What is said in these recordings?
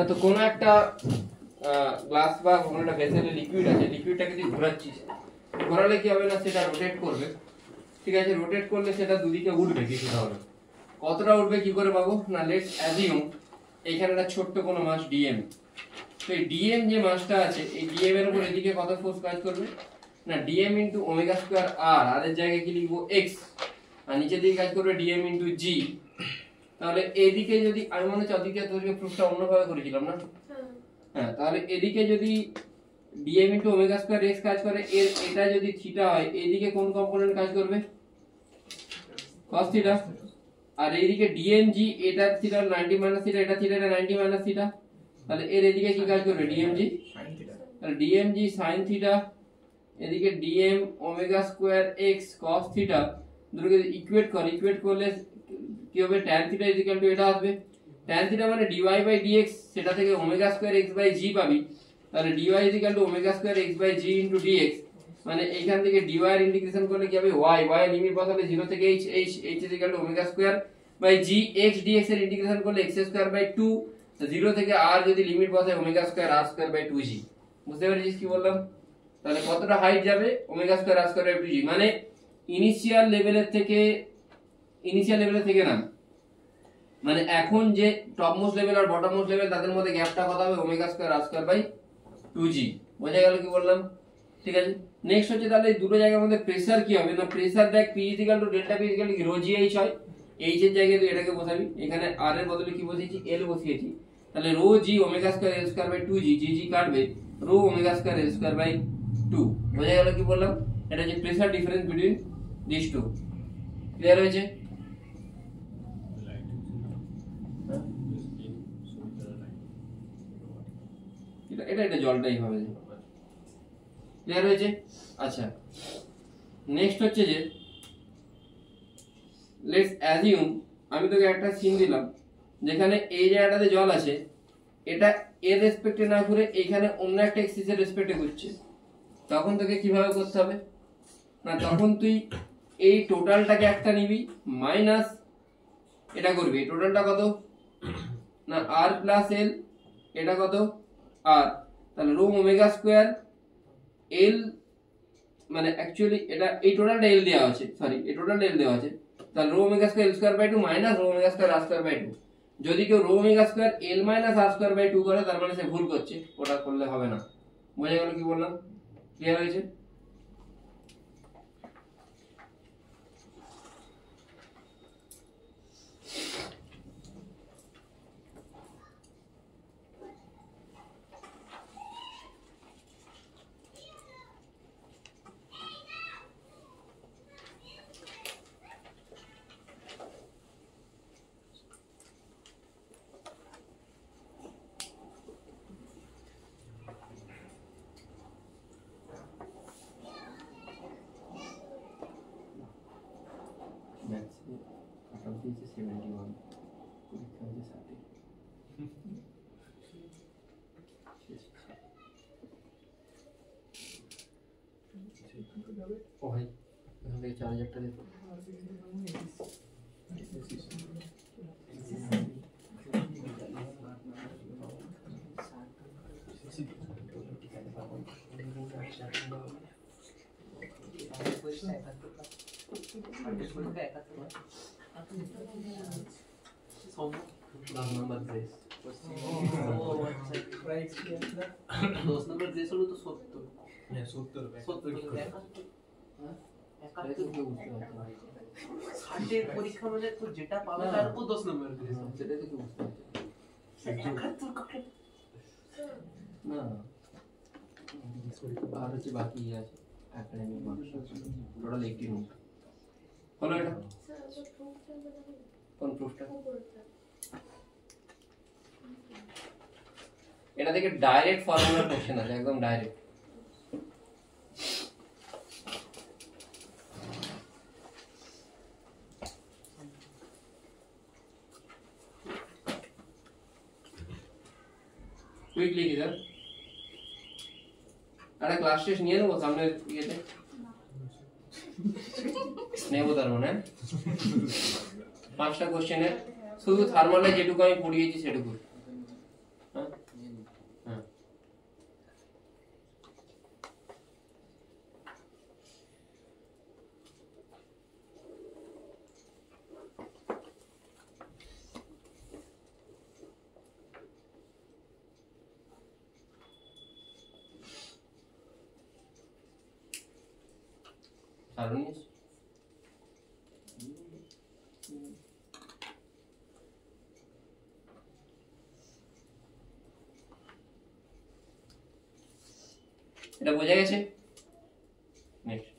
তো কোনো একটা গ্লাস বা কোনো একটা ভেসেলে লিকুইড আছে, লিকুইডটাকে তুই ঘোরাচ্ছিস, ঘোরালে কি হবে না সেটা রোটেট করবে, ঠিক আছে? রোটেট করলে সেটা দুদিকে উঠবে কিছুটা হলে। কতটা উঠবে কি করে পাবো না, লেটস অ্যাজিউম এইখানে একটা ছোট্ট কোনো মাস ডিএম। তো এই ডিএম যে মাসটা আছে, এই ডিএম এর উপর এদিকে কত ফোর্স কাজ করবে না, ডিএম ইন্টু ওমেগা স্কোয়ার আর, আর এর জায়গায় কি লিখবো এক্স, আর নিচের দিকে কাজ করবে ডিএম ইন্টু জি। তাহলে এদিকে যদি আমি মনে হচ্ছে ওদিকে তোকে প্রুফটা অন্যভাবে করেছিলাম না, হ্যাঁ, তাহলে এদিকে যদি DM into omega square x কাজ করে, এর এটা যদি থিটা হয়, এইদিকে কোন কম্পোনেন্ট কাজ করবে cos থিটা, আর এইদিকে ডিএম জি, এটা থিটা 90 মাইনাস থিটা, এটা থিটা, এটা 90 মাইনাস থিটা, তাহলে এর এদিকে কি কাজ করবে ডিএম জি sin থিটা, তাহলে ডিএম জি sin থিটা, এদিকে DM omega square x cos theta, দুটোকে ইকুয়েট করলে কি হবে tan থিটা ইকুয়াল টু এটা আসবে, tan থিটা মানে dy বাই dx, সেটা থেকে omega square x by g পাবি, তাহলে dy equal to omega square x by g into dx, মানে এইখান থেকে dy এর ইন্টিগ্রেশন করলে কি হবে y, y এর লিমিট বসালে 0 থেকে h, h equal to omega square by g, x dx এর ইন্টিগ্রেশন করলে x স্কয়ার বাই 2, 0 থেকে r যদি লিমিট বসায় omega square r square by 2g। বুঝতে পেরেছিস কি বললাম? তাহলে কতটা হাইট যাবে omega square r square by 2g, মানে ইনিশিয়াল লেভেলের থেকে না, মানে এখন যে টপ মোস্ট লেভেল আর বটম মোস্ট লেভেল তাদের মধ্যে গ্যাপটা কত হবে omega square r square by 2g। বোঝা গেল কি বললাম? ঠিক আছে, নেক্সট হচ্ছে তাহলে এই দুটো জায়গার মধ্যে প্রেসার কি হবে না, প্রেসার দেখ p = delta p = rho g h হয়, এইচ এর জায়গায় তুই এটাকে বসাবি, এখানে r এর বদলে কি বসিয়েছি l বসিয়েছি, তাহলে rho g omega square l square by 2g, g g কাটবে, rho omega square l square by 2। বোঝা গেল কি বললাম? এটা যে pressure difference between this two. Clear হয়েছে? এটা জলটাই হবে। ক্লিয়ার হয়েছে? আচ্ছা, নেক্সট হচ্ছে যে লেটস অ্যাজিউম আমি তোকে একটা সিন দিলাম যেখানে এই জায়গাটাতে জল আছে, এটা এর রেসপেক্টে না ঘুরে এখানে অন্য একটা এক্সিস এর রেসপেক্টে ঘুরছে, তখন তোকে কিভাবে করতে হবে না, তখন তুই এই টোটালটাকে একটা নিবি মাইনাস এটা করবি, টোটালটা কত না r প্লাস l, এটা কত r, তাহলে রো ওমেগা স্কয়ার l, মানে অ্যাকচুয়ালি এটা এই টোটালটা l দেওয়া আছে, সরি এই টোটালটা l দেওয়া আছে, তাহলে rho omega square l square by 2 minus rho omega square r square by 2। যদি কেউ rho omega square l minus r square by 2 করে তার মানে সে ভুল করছে, ওটা করলে হবে না। বোঝা গেল কি বললাম? ক্লিয়ার হয়েছে? ও ভাই এখান থেকে 4000 টাকা দিতে নম্বর ড্রেস 10 নম্বর ড্রেস হলো তো 70 হ্যাঁ 70 60 পরীক্ষা মানে তো যেটা পাবে তার উপর 10 নম্বর ড্রেস, সেটা তো কি বুঝতে পারছো 71 কাকে না আর হচ্ছে বাকি আছে একাডেমিক মার্কস টোটাল 80 নোট হলো। এটা কোন প্রুফটা? এটা থেকে ডাইরেক্ট ফর্মুলা কোশ্চেন আছে, একদম ডাইরেক্ট। কুইকলি কিদার আরে ক্লাস টেস্ট নিয়ে নেবো সামনে ইয়েতে নেবো, তার মানে 5টা কোশ্চেনের শুধু থার্মালে যেটুকু আমি পড়িয়েছি সেটুকু, হ্যাঁ সারণী এটা বোঝা গেছে। নেক্সট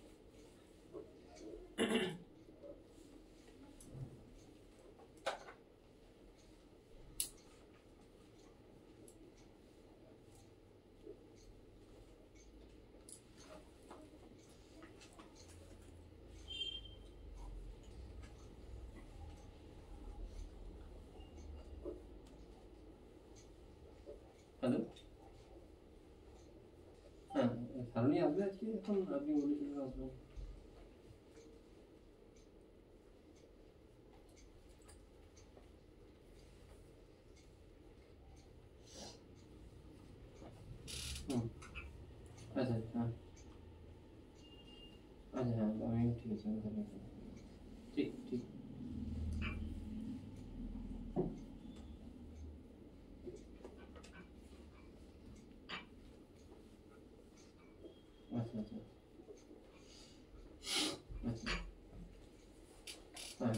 হ্যালো, হ্যাঁ সারণী আসবে আজকে, এখন আপনি বলেছিলেন আসবেন। আচ্ছা হ্যাঁ, আচ্ছা হ্যাঁ আমি ঠিক আছে, ঠিক ঠিক। আচ্ছা আচ্ছা আচ্ছা হ্যাঁ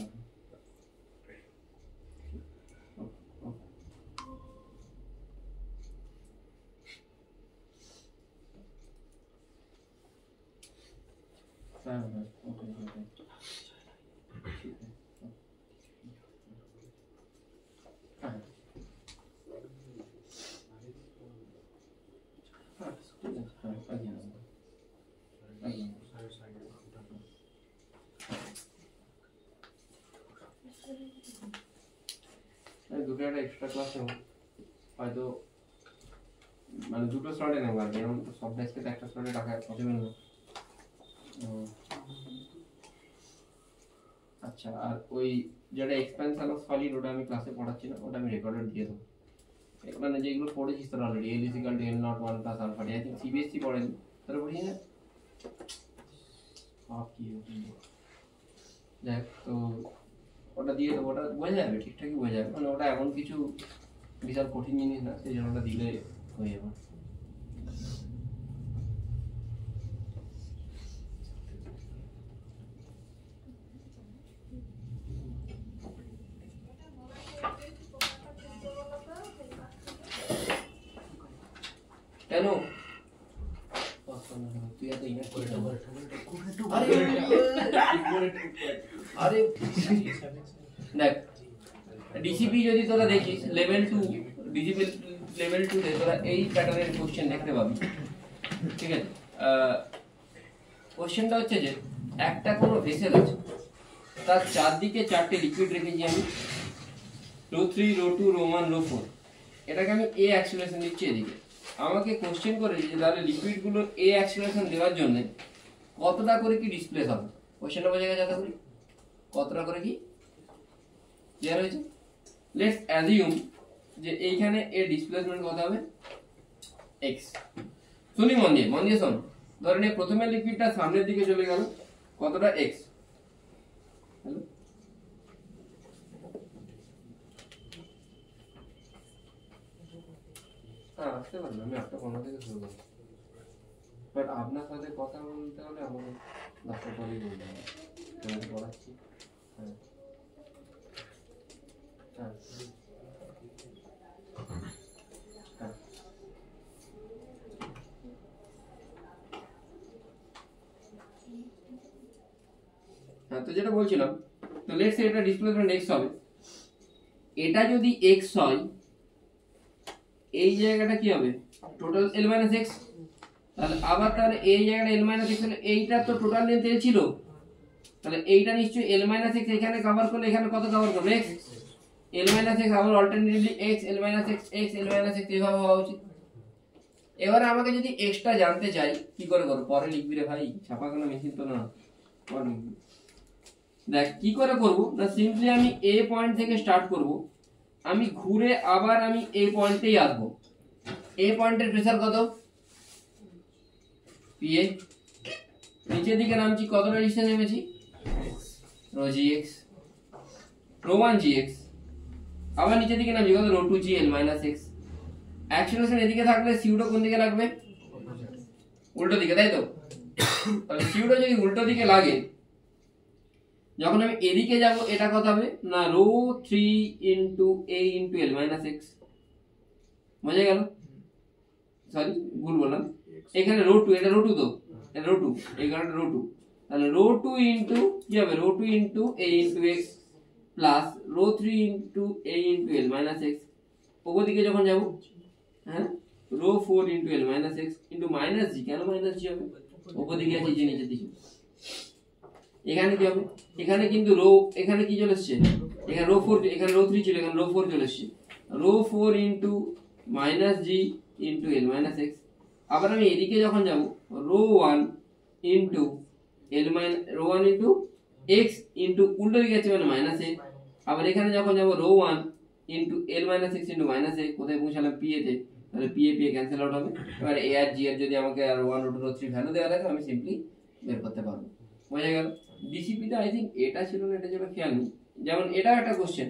হ্যাঁ হ্যাঁ ওকে ওকে ঠিক আছে হ্যাঁ হ্যাঁ ঠিক আছে হ্যাঁ আগে আগে দুটো একটা এক্সট্রা ক্লাস নেব হয়তো, মানে দুটো স্লটে নেব আর কি, এরকম সব ডেস্কে একটা স্লটে রাখা পসিবল না। আচ্ছা আর ওই যেটা এক্সপেনশন অফ সলিড ওটা আমি ক্লাসে পড়াচ্ছি না, ওটা আমি রেকর্ডার দিয়ে দেবো। মানে যেগুলো পড়েছিস তোর already L equal to L not 1 plus alpha D, I think CBSE পড়েনি তোরা, পড়িস না সব কি দেখ, তো ওটা দিয়ে দেবো, ওটা বোঝা যাবে, ঠিকঠাকই বোঝা যাবে, মানে ওটা এমন কিছু বিশাল কঠিন জিনিস না, সেই জন্য ওটা দিলে হয়ে যাবে। কেন তুই এত ইনভেস্ট করে আরে দেখ ডিসিপি যদি তোরা দেখিস লেভেল 2 ডিসিপি লেভেল 2 তে তোরা এই প্যাটার্নের কোশ্চেন দেখতে পাবি, ঠিক আছে। কোশ্চেনটা হচ্ছে যে একটা কোনো ভেসেল আছে, তার চারদিকে চারটে লিকুইড রেখেছি আমি, রো 3 রো 2 রো 1 রো 4, এটাকে আমি এ অ্যাক্সিলারেশন দিচ্ছি এদিকে। আমাকে কোশ্চেন করে যে তাহলে লিকুইডগুলোর এ অ্যাক্সিলারেশন দেওয়ার জন্য কতটা করে কি ডিসপ্লেস হবে, কোশ্চেনটা বোঝা গেছে আশা করি, কতটা করে কি ক্লিয়ার হয়েছে। লেটস অ্যাজিউম যে এইখানে এর ডিসপ্লেসমেন্ট কত হবে x, শুনি মন দিয়ে শোন, ধরেন এই প্রথমে লিকুইডটা সামনের দিকে চলে গেল, কতটা x, হ্যালো হ্যাঁ আসতে পারবেন, আমি 8:15 থেকে শুরু করবো, বাট আপনার সাথে কথা বলতে হলে আমাকে 10টা পরেই বলতে হবে, আমি পড়াচ্ছি। হ্যাঁ হ্যাঁ হ্যাঁ হ্যাঁ, তো যেটা বলছিলাম, তো লেটস সে এটা ডিসপ্লেসমেন্ট x হবে, এটা যদি x হয় এই জায়গাটা কি হবে টোটাল l - x, তাহলে আবার তাহলে এই জায়গাটা l - x হলে এইটা তো টোটাল লেন্থ l ছিল, তাহলে এইটা নিশ্চয়ই l - x এখানে কভার করলে এখানে কত কভার করবে x, l - x আবার alternatively x l - x x l - x এভাবে হওয়া উচিত। এবারে আমাকে যদি এক্সট্রা জানতে চাই কি করে করব, পরে লিখবি রে ভাই, ছাপা কোনো মেশিন তো না, পরে লিখবি। দেখ কি করে করব না, সিম্পলি আমি এ পয়েন্ট থেকে স্টার্ট করব, আমি ঘুরে আবার আমি এই পয়েন্টেই আসবো, এই পয়েন্টের প্রেসার কত PA, নিচের দিকে নামছি, কতটা ডিসটেন্স নেমেছি রো gx রো 1 gx, আবার নিচের দিকে নামছি কত রো 2 gl - x, অ্যাক্সিলারেশন এদিকে থাকলে সিউটা কোন দিকে লাগবে উল্টো দিকে, তাই তো। তাহলে সিউটা যদি উল্টো দিকে লাগে, যখন আমি এদিকে যাব এটা কত হবে না rho 3 into a into l minus x। বুঝে গেল? সরি ভুল বললাম, এখানে রো 2, এটা রো 2 তো, এটা রো 2, এই কারণে রো 2। তাহলে রো 2 ইনটু কি হবে rho 2 into a into x plus rho 3 into a into l minus x। ওপর দিকে যখন যাব, হ্যাঁ, rho 4 into l minus x into minus g। কেন মাইনাস g হবে? ওপর দিকে আছে, যে নিচের দিকে। এখানে কি হবে, এখানে কিন্তু রো, এখানে কি চলে আসছে, এখানে রো 4, এখানে রো 3 ছিল, এখানে রো 4 চলে আসছে। Rho 4 into minus g into l minus x। আবার আমি এদিকে যখন যাব, rho 1 into l minus rho 1 into x into উল্টো দিকে আছে মানে মাইনাস a। আবার এখানে যখন যাব rho 1 into l minus x into minus a, কোথায় পৌঁছালাম p এ তে, তাহলে p এ ক্যান্সেল আউট হবে। এবার a আর g এর যদি আমাকে আর 1 রো 2 রো 3 ভ্যালু দেওয়া থাকে, আমি সিম্পলি বের করতে পারবো। বোঝা গেল? ডিসিপি তে আই থিংক এটা ছিল না, এটা ছিল খেয়াল নেই। যেমন এটা একটা কোশ্চেন,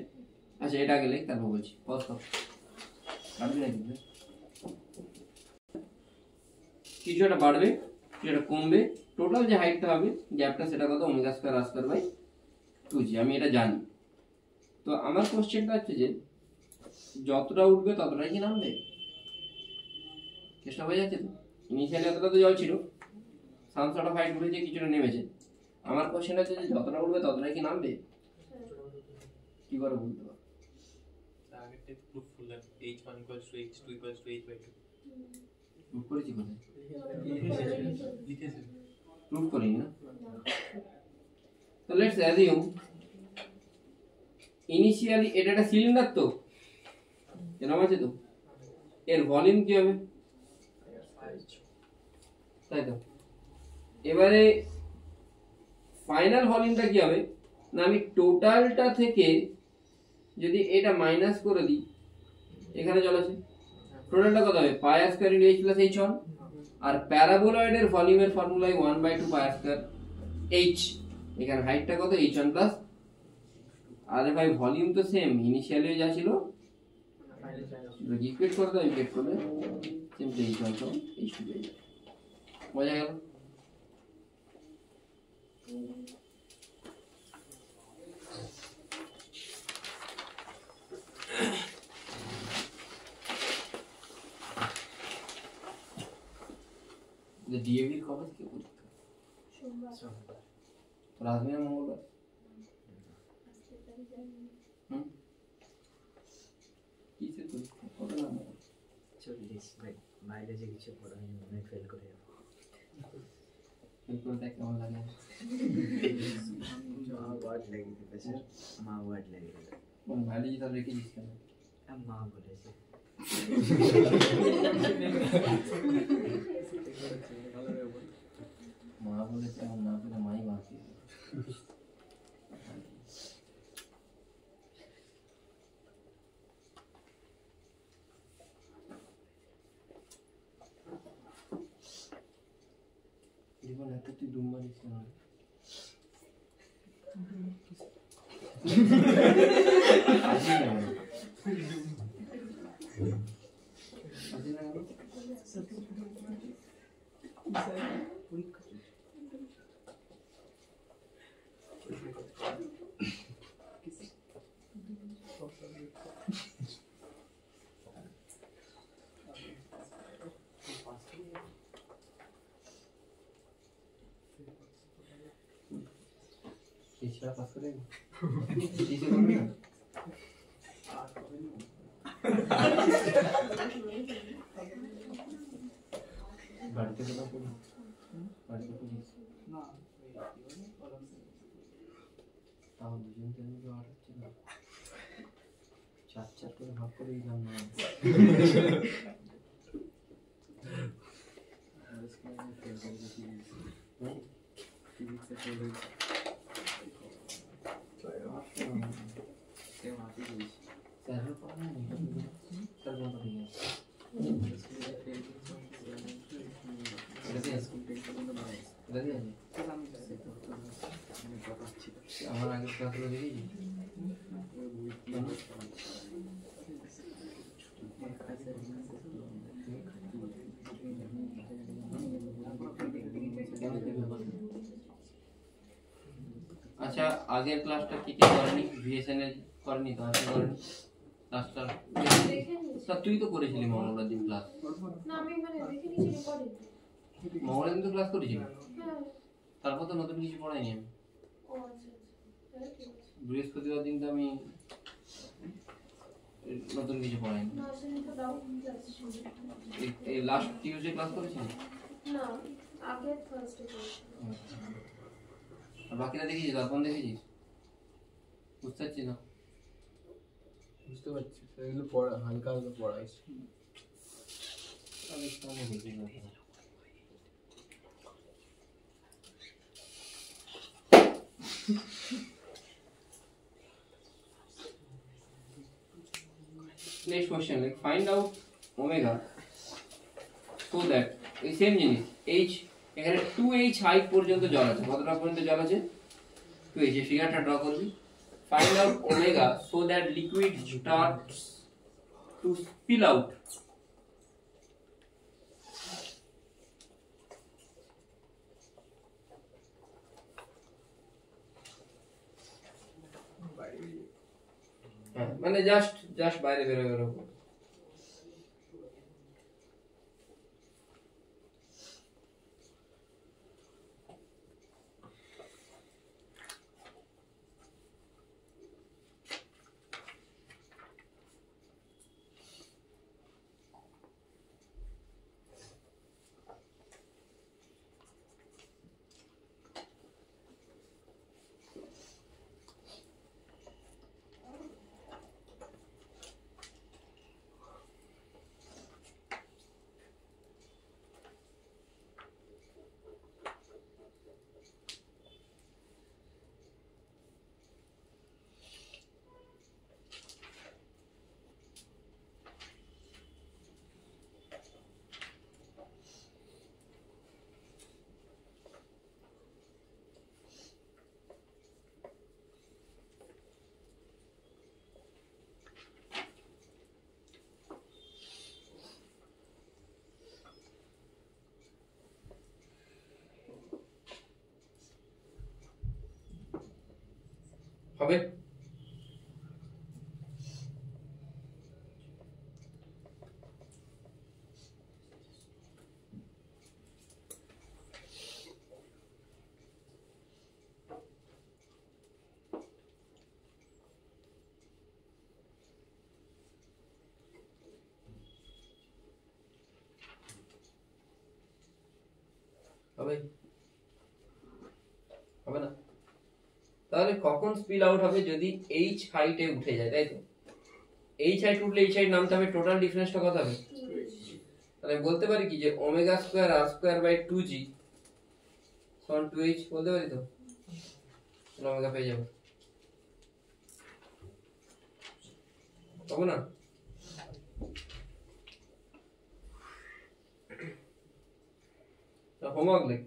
আচ্ছা এটা গেলে তারপর বলছি। পজ কর, কাটবি না কিন্তু, কিছু একটা বাড়বে, কিছু একটা কমবে, টোটাল যে হাইটটা হবে গ্যাপটা সেটা কত omega square r square by 2g। আমি এটা জানি। তো আমার কোশ্চেনটা হচ্ছে যে যতটা উঠবে ততটাই কি নামবে? চেষ্টা হয়ে যাচ্ছে তো? ইনিশিয়ালি এতটা তো জল ছিল, সানসটা ফাইট উঠেছে, কিছুটা নেমেছে। আমার কোশ্চেন হচ্ছে যে যতটা উঠবে ততটাই কি নামবে? কি করে বলতে পারো? আগেরটা প্রুফ করলাম h1 = h2 = h/2। প্রুফ করেছি কোথায়? লিখেছি। প্রুফ করিনি না। তো লেটস অ্যাজিউম ইনিশিয়ালি এটা একটা সিলিন্ডার, তো এরকম আছে, তো এর ভলিউম কি হবে? তাই তো। এবারে ফাইনাল ভলিউমটা কি হবে না, আমি টোটালটা থেকে যদি এটা মাইনাস করে দিই, এখানে চলে আসে, টোটালটা কত হবে পাই আর square into h plus h1। আর প্যারাবোলয়েডের ভলিউমের ফর্মুলাই 1/2 পাই আর স্কয়ার h। এখানে হাইটটা কত h1 প্লাস, আরে ভাই ভলিউম তো সেম, ইনিশিয়ালি যা ছিল ইকুয়েট করে দাও, ইকুয়েট করলে সিম্পলি h1 সমান h2 পেয়ে যাবে। বোঝা গেল? ডিএভি কবে থেকে পরীক্ষা? সোমবার। তো আসবে না মঙ্গলবার? কিসের পরীক্ষা? কবে নাম্বার? 40। ভাই মাইলেজে কিছু পড়া হয়নি, মনে ফেল করে যাবো। ফেল করে দেখ কেমন লাগে। মা ওয়ার্ড লেগে দিবে স্যার, মা ওয়ার্ড লেগে দিবে। মাইলেজ তাহলে রেখেছিস কেন? মা বলেছে। মা বলেছে, আমার না বলে মাই মারছে। জীবন এত তুই দুম মারিস না। আসি না ইচ্ছা পাস করে দিতে পারবি না। বাড়িতে কোথাও পড়ি, বাড়িতে পড়িস না, তাও দুজন তিন বার হচ্ছে না, 4 করে ভাগ করে দিলাম না। আমার আগের ক্লাসগুলো দেখেছি। কেন আচ্ছা আগের ক্লাসটা কি করেনি, ভিএসএন এর করেনি তো, আজকে করেনি ক্লাসটা? দেখে নিয়েছি। তা তুই তো করেছিলি মঙ্গলবার দিন ক্লাস। না আমি মানে দেখে নিয়েছি রেকর্ডিং। মঙ্গলবার দিন তো ক্লাস করেছিলি, হ্যাঁ। তারপর তো নতুন কিছু পড়াইনি আমি। ও আচ্ছা আচ্ছা। তাহলে ঠিক আছে। বৃহস্পতিবার দিন তো আমি নতুন কিছু পড়াইনি। না সেদিন তো ডাউট ক্লাস ছিল। এই লাস্ট টিউসডে ক্লাস করেছিলি? না আগে ফার্স্টে করেছি। আর বাকিরা দেখেছিস, দর্পণ দেখেছিস? বুঝতে পারছিস না? বুঝতে পারছি এগুলো পড়া হালকা হালকা পড়াইছি। আমি সামনে বুঝি না। Next question, like find out omega so that এই সেম জিনিস h এখানে 2h হাইট পর্যন্ত জল আছে, কতটা পর্যন্ত জল আছে? 2h, এই ফিগারটা ড্র করবি। Find out omega so that liquid starts to spill out. হ্যাঁ মানে জাস্ট বাইরে বেরোবে এরকম। হবে হবে হবে না? তাহলে কখন স্পিল আউট হবে? যদি এইচ হাইটে উঠে যায়, তাই তো? এইচ হাইট উঠলে এইচ হাইট নামতে হবে, টোটাল ডিফারেন্সটা কত হবে? তাহলে বলতে পারি কি যে omega square r square by 2g সমান 2h, বলতে পারি তো? তাহলে ওমেগা পেয়ে যাবো, পাবো না? হোমওয়ার্ক লেখ,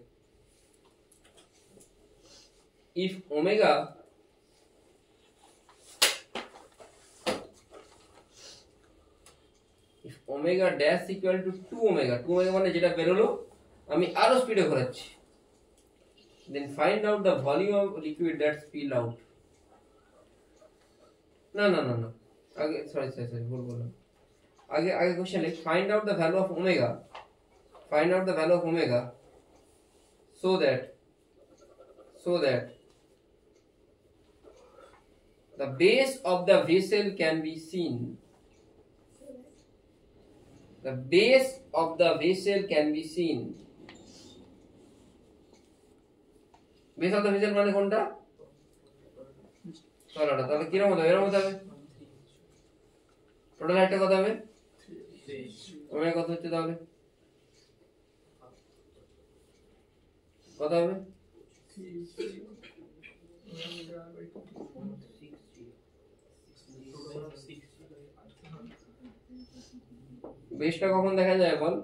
if omega dash equal to 2 omega মানে যেটা বেরোলো আমি আরো স্পিডে ঘোরাচ্ছি, then find out the volume of liquid that spill out. না না না না আগে সরি ভুল বললাম। আগে কোশ্চেন লিখ, find out the value of omega so that the base of the vessel can be seen. The base of the vessel can be seen. Base of the vessel মানে কোনটা? তলাটা। তাহলে কিরকম হবে? এরকম হবে। টোটাল হাইটটা কত হবে? ওমেগা কত হচ্ছে তাহলে? কত হবে? বেসটা কখন দেখা যায় বল?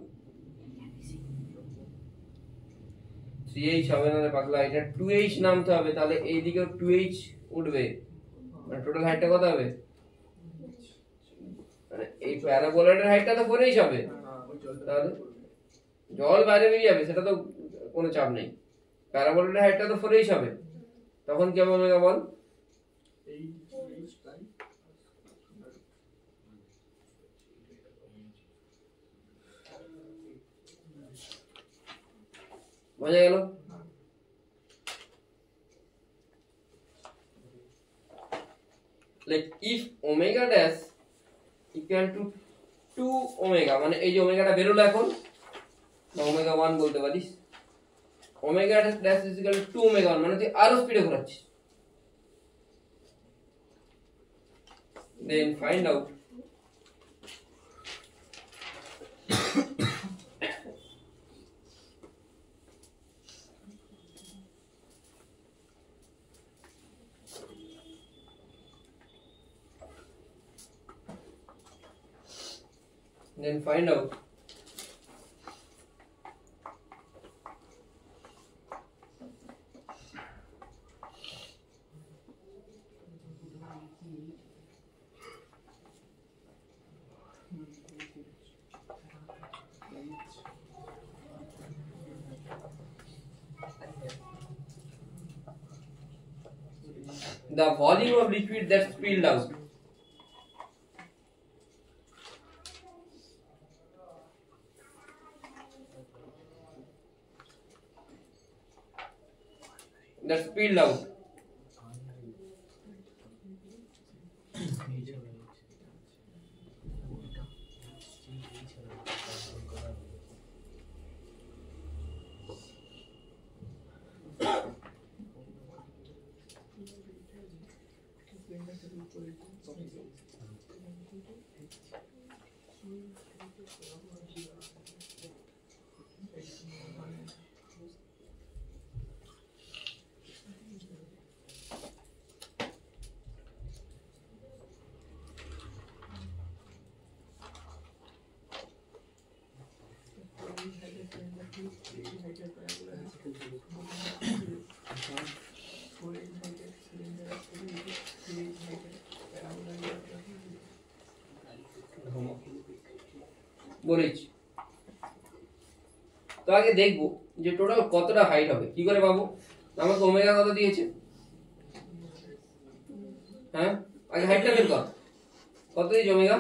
3h হবে না রে পাগলা, এটা 2h নামতে হবে, তাহলে এই দিকেও 2h উঠবে, মানে টোটাল হাইটটা কত হবে? মানে এই প্যারাবোলয়েডের হাইটটা তো 4h হবে, তাহলে জল বাইরে বেরিয়ে যাবে, সেটা তো কোনো চাপ নেই। প্যারাবোলয়েডের হাইটটা তো 4h হবে, তখন কি হবে ওমেগা বল? বোঝা গেল? Let if omega dash equal to 2 omega, মানে এই যে ওমেগাটা বেরোলো এখন, না ওমেগা 1 বলতে পারিস, omega dash is equal to 2 omega 1, মানে তুই আরো স্পিডে ঘোরাচ্ছিস। Then find out the volume of liquid that's spilled out. That's spilled out. বলেছি তো আগে দেখবো যে টোটাল কতটা হাইট হবে। কি করে পাবো? আমাকে ওমেগা কত দিয়েছে? হ্যাঁ, আগে হাইটটা বের কর। কত দিয়েছে ওমেগা?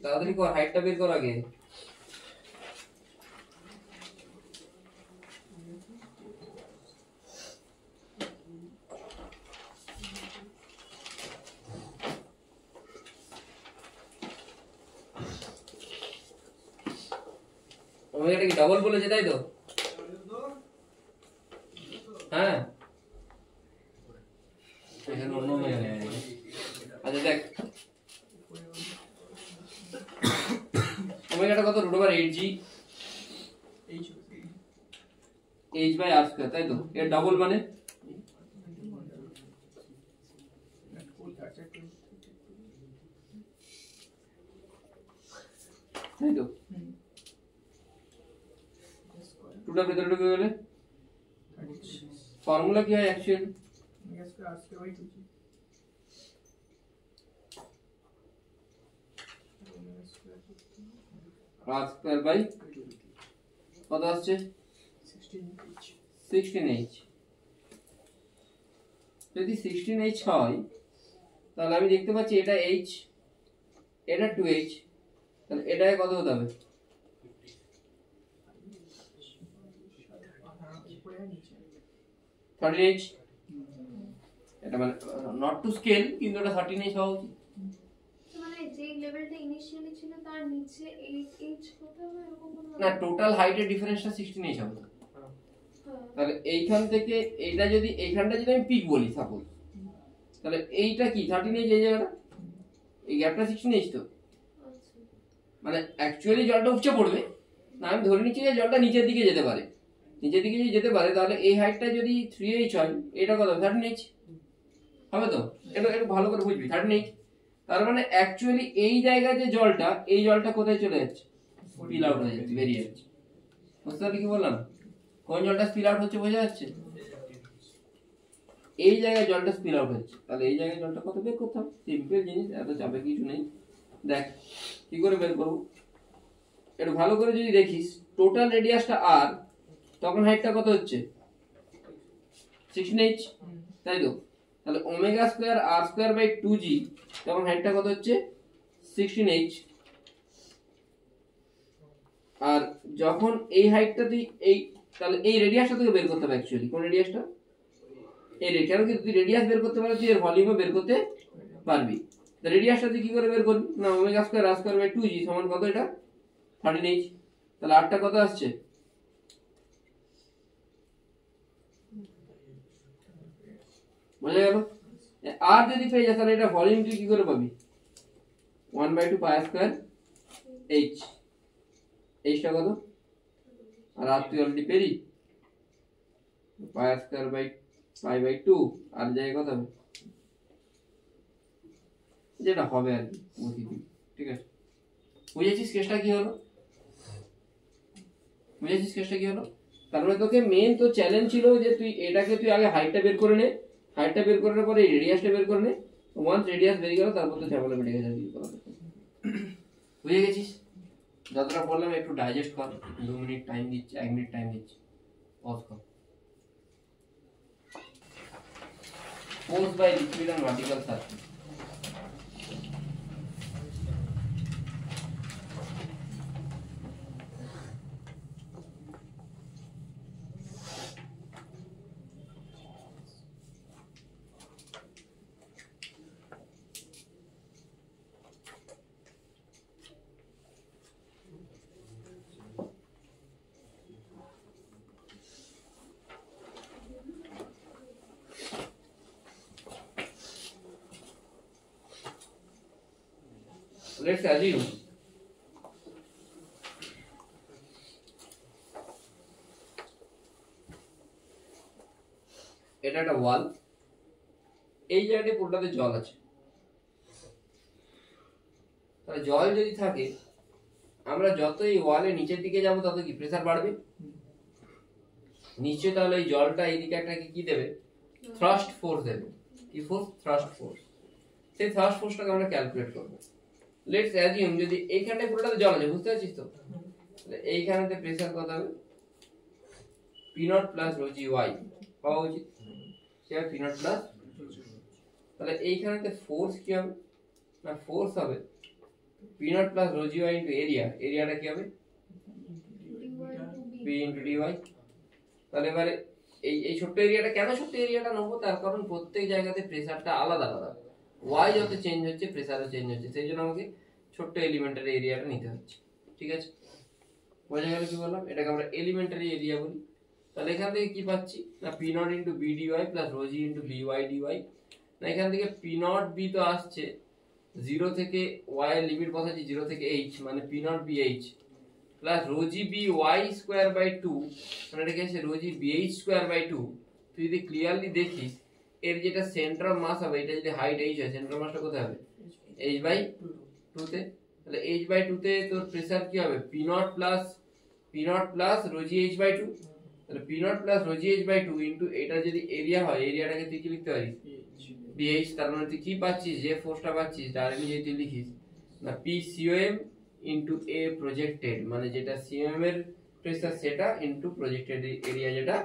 তাড়াতাড়ি কর, হাইটটা বের কর আগে। ওমেগাটা কি ডাবল বলেছে তাই তো? হ্যাঁ, এখানে অন্য ওমেগা নেই। আচ্ছা দেখ, ওমেগাটা কত? √8g h/r², তাই তো? এর ডাবল মানে তাই তো? টুটা ভেতরে ঢুকে গেলে ফর্মুলা কি হয় অ্যাকচুয়ালি? r² কত আসছে? 16h। যদি 16h হয় তাহলে আমি দেখতে পাচ্ছি এটা h, এটা 2h, তাহলে এটাকে কত হতে হবে? 13h। এটা মানে নট টু স্কেল, কিন্তু এটা 13h হওয়া উচিত। মানে যে লেভেলটা ইনিশিয়ালি ছিল তার নিচে 8h হতে হবে এরকম কোনো? না, টোটাল হাইটের ডিফারেন্সটা 16h হবে। হ্যাঁ। তাহলে এইখান থেকে এইটা যদি এইখানটা যদি আমি পিক বলি সাপোজ, তাহলে এইটা কি 13h, এই জায়গাটা, এই গ্যাপটা 16h তো। আচ্ছা। মানে অ্যাকচুয়ালি জলটা উপচে পড়বে না, আমি ধরে নিচ্ছি যে জলটা নিচের দিকে যেতে পারে। নিচের দিকে যদি যেতে পারে তাহলে এই হাইটটা যদি 3h হয়, এটা কত? 13h হবে তো? এটা একটু ভালো করে বুঝবি, 13h। তার মানে অ্যাকচুয়ালি এই জায়গায় যে জলটা, এই জলটা কোথায় চলে যাচ্ছে? স্পিল আউট হয়ে যাচ্ছে, বেরিয়ে যাচ্ছে। বুঝতে পারলি কি বললাম? কোন জলটা স্পিল আউট হচ্ছে বোঝা যাচ্ছে? এই জায়গায় জলটা স্পিল আউট হচ্ছে, তাহলে এই জায়গায় জলটা কত বের করতে হবে? সিম্পল জিনিস, এত চাপে কিছু নেই। দেখ কি করে বের করবো, একটু ভালো করে যদি দেখিস টোটাল রেডিয়াসটা আর, তখন হাইটটা কত হচ্ছে 16h, তাই তো? তাহলে omega square r square by 2g, তখন হাইটটা কত হচ্ছে 16h। আর যখন এই হাইটটা তুই এই, তাহলে এই রেডিয়াসটা তোকে বের করতে হবে অ্যাকচুয়ালি। কোন রেডিয়াসটা? এই রেডিয়াস। কারণ কি তুই রেডিয়াস বের করতে পারলে তুই এর ভলিউমও বের করতে পারবি। তো রেডিয়াসটা তুই কি করে বের করবি? না omega square r square by 2g সমান কত? এটা 13h। তাহলে আরটা কত আসছে? বোঝা গেল? আর যদি পেয়ে যাস তাহলে এটা ভলিউম তুই কি করে পাবি? 1/2 পাই স্কয়ার h। এইটা কত? আর আর তুই অলরেডি পেরি pi square by pi by 2, আর জায়গায় কত হবে? যেটা হবে আর কি বসিয়ে দিবি। ঠিক আছে, বুঝেছিস কেসটা কি হলো? বুঝেছিস কেসটা কি হলো? তারপরে তোকে মেন তো চ্যালেঞ্জ ছিল যে তুই এটাকে তুই আগে হাইটটা বের করে নে, হাইটটা বের করার পরে রেডিয়াসটা বের করে নে। ওয়ান্স রেডিয়াস বেরিয়ে গেল তারপর তো ঝামেলা বেড়ে গেছে। বুঝে গেছিস? যতটা বললাম একটু ডাইজেস্ট কর। 2 মিনিট টাইম দিচ্ছি, 1 মিনিট টাইম দিচ্ছি, পজ কর। Force by liquid on vertical surface. Let's assume এটা একটা ওয়াল, এই জায়গাটা পুরোটাতে জল আছে। তাহলে জল যদি থাকে, আমরা যত এই ওয়ালের নিচের দিকে যাব তত কি প্রেসার বাড়বে নিচে। তাহলে এই জলটা এইদিকে একটা কি দেবে? থ্রাস্ট ফোর্স দেবে। কি ফোর্স? Thrust force. সেই থ্রাস্ট ফোর্সটাকে আমরা ক্যালকুলেট করব। লেটস অ্যাজিউম যদি এইখানটায় পুরোটাতে জল আছে, বুঝতে পারছিস তো? তাহলে এইখানেতে প্রেসার কত হবে? P0 plus rho g Y পাওয়া উচিত। সে P0 প্লাস, তাহলে এইখানেতে ফোর্স কি হবে? না ফোর্স হবে P0 plus rho g y into area. এরিয়াটা কি হবে? P into dy। তাহলে এবারে এই ছোট্ট এরিয়াটা, কেন ছোট্ট এরিয়াটা নেব? তার কারণ প্রত্যেক জায়গাতে প্রেসারটা আলাদা আলাদা। ওয়াই যত চেঞ্জ হচ্ছে প্রেসারও চেঞ্জ হচ্ছে, সেই জন্য আমাকে ছোট্ট এলিমেন্টারি এরিয়াটা নিতে হচ্ছে। ঠিক আছে, বোঝা গেল কি বললাম? এটাকে আমরা এলিমেন্টারি এরিয়া বলি। তাহলে এখান থেকে কি পাচ্ছি? না P0 into b d y plus rho g into dy dy। না এখান থেকে P0 b তো আসছে 0 থেকে y এর লিমিট বসাচ্ছি 0 থেকে h, মানে P0 bh plus rho g b y square by 2, মানে এটা কি আছে? Rho g bh square by 2। তুই যদি ক্লিয়ারলি দেখিস এর যেটা সেন্টার অফ মাস হবে, এটা যদি হাইট h হয়, সেন্টার মাসটা কোথায় হবে? h বাই 2 তে। তাহলে h বাই 2 তে তোর প্রেসার কি হবে? P0 plus rho g h by 2। তাহলে P0 plus rho g h by 2 into এটা যদি এরিয়া হয়, এরিয়াটাকে তুই কি লিখতে পারিস? bh। তার মানে তুই কি পাচ্ছিস? যে ফোর্সটা পাচ্ছিস ডাইরেক্টলি যদি তুই লিখিস না PCOM ইনটু a প্রজেক্টেড, মানে যেটা সিএম এর প্রেসার সেটা ইনটু প্রজেক্টেড এরিয়া যেটা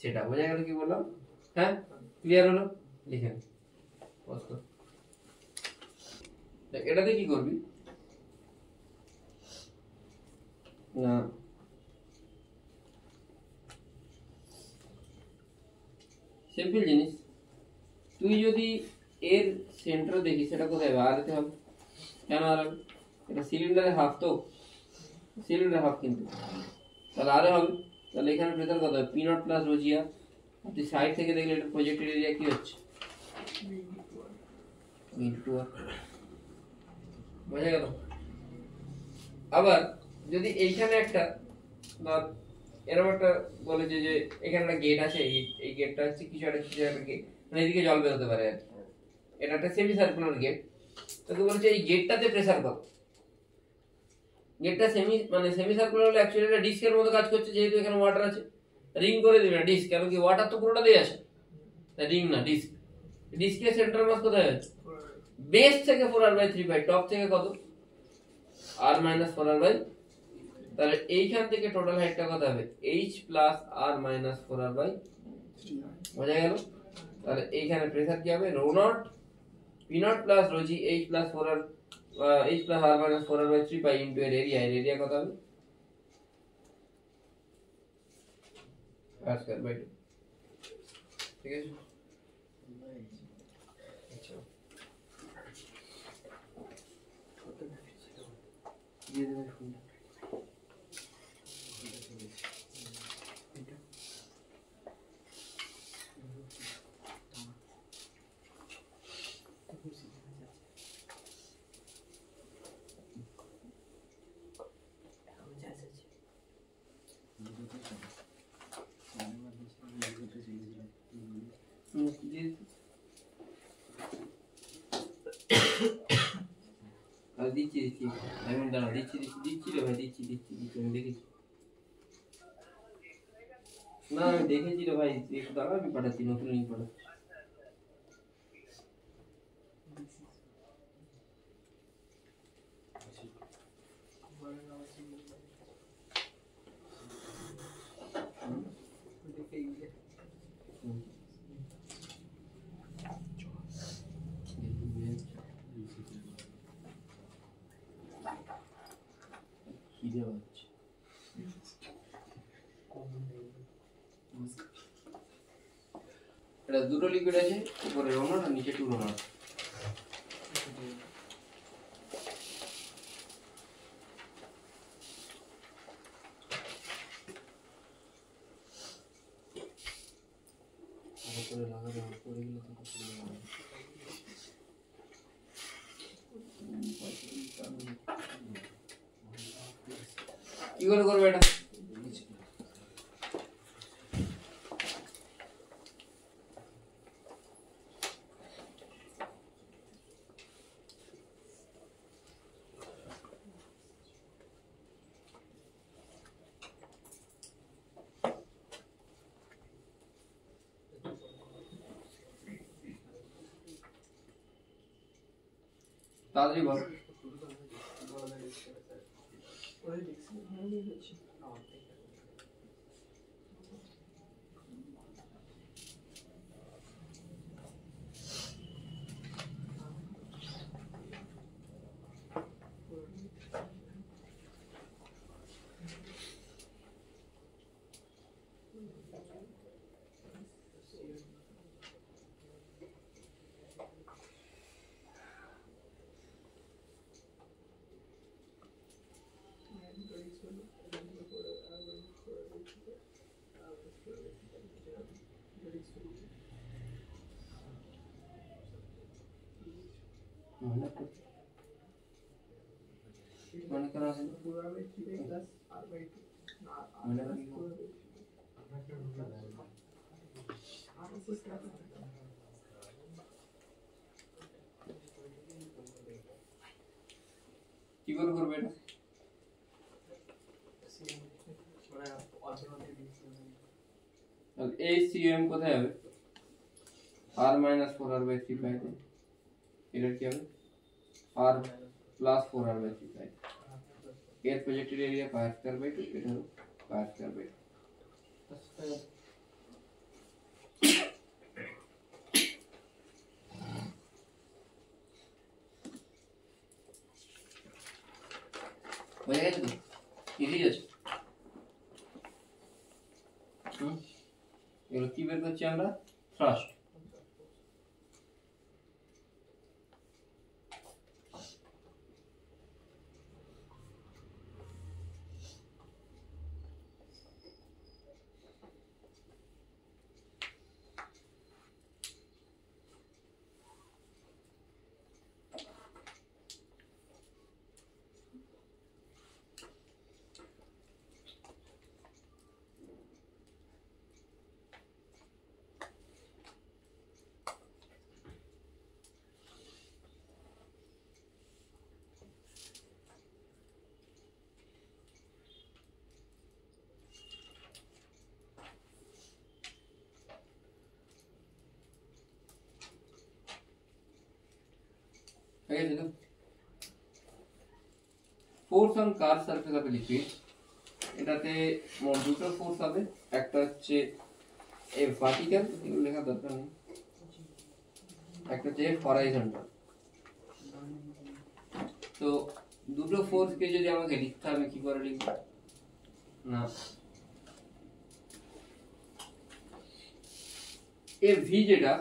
সেটা। বোঝা গেল কি বললাম? হ্যাঁ, ক্লিয়ার হলো? লিখেন পজ কর। এটাতে কি করবি? না সিম্পল জিনিস, তুই যদি এর সেন্টার দেখিস সেটা কোথায় হবে? আর এতে হবে। কেন আর হবে? এটা সিলিন্ডারের হাফ তো, সিলিন্ডার হাফ কিন্তু, তাহলে আরে হবে। তাহলে এখানে প্রেসার কত হবে? P0 প্লাস রো জি আর। তুই সাইড থেকে দেখলে এটা প্রজেক্টেড এরিয়া কি হচ্ছে? V2R। বোঝা গেল? আবার যদি এইখানে একটা এরকম একটা বলেছে যে এখানে একটা গেট আছে, এই গেটটা হচ্ছে কিছু একটা গেট, মানে এদিকে জল বেরোতে পারে আর এটা একটা সেমি সার্কুলার গেট। তোকে বলছে এই গেটটাতে প্রেসার কত? গেটটা সেমি সার্কুলার হলে অ্যাকচুয়ালি এটা ডিস্কের মতো কাজ করছে, যেহেতু এখানে ওয়াটার আছে। রিং করে দিবি না ডিস্ক, কারণ কি ওয়াটার তো পুরোটা দিয়ে আসে, রিং না ডিস্ক। ডিস্কের সেন্টার মাস কোথায় আছে? বেস থেকে 4r/3, টপ থেকে কত? r - 4r/3। তাহলে এইখান থেকে টোটাল হাইটটা কত হবে h plus r minus 4r by বোঝা গেল। তাহলে এইখানে প্রেসার কি হবে rho not p not plus rho g h plus 4r h plus r minus 4r by 3 pi into এর এরিয়া কত হবে r স্কয়ার বাই 2 ঠিক আছে। দিয়ে দেবে ফুল দিচ্ছি আমি দাঁড়া দিচ্ছি রে ভাই দিচ্ছি আমি দেখেছি না আমি দেখেছি রে ভাই একটু দাঁড়া আমি পাঠাচ্ছি নতুন লিঙ্ক পাঠাচ্ছি খিদে পাচ্ছে এটা দুটো লিকুইড আছে উপরে রোনার আর নিচে টু রোনার করে লাগাতে হবে পড়ে গেলে তো কিছু হবে কি করে করবে এটা তাড়াতাড়ি বল মনে করা আছে মনে করি কি করে করবে এটা ACM কোথায় হবে r minus 4r by 3 পাই এটা কি হবে r plus 4r by 3 pi এর projected area pi square by 2 এটা হলো পাই স্কয়ার বাই হয়ে গেছে তো ইজি আছে এগুলো কি বের করছি আমরা thrust Force on car surface of a liquid এটাতে মোট দুটো ফোর্স হবে, একটা হচ্ছে এ ভার্টিক্যাল, এগুলো লেখা দরকার নেই, একটা হচ্ছে হরাইজন্টাল। তো দুটো ফোর্সকে যদি আমাকে লিখতে হবে কি করে লিখব না, এ ভি যেটা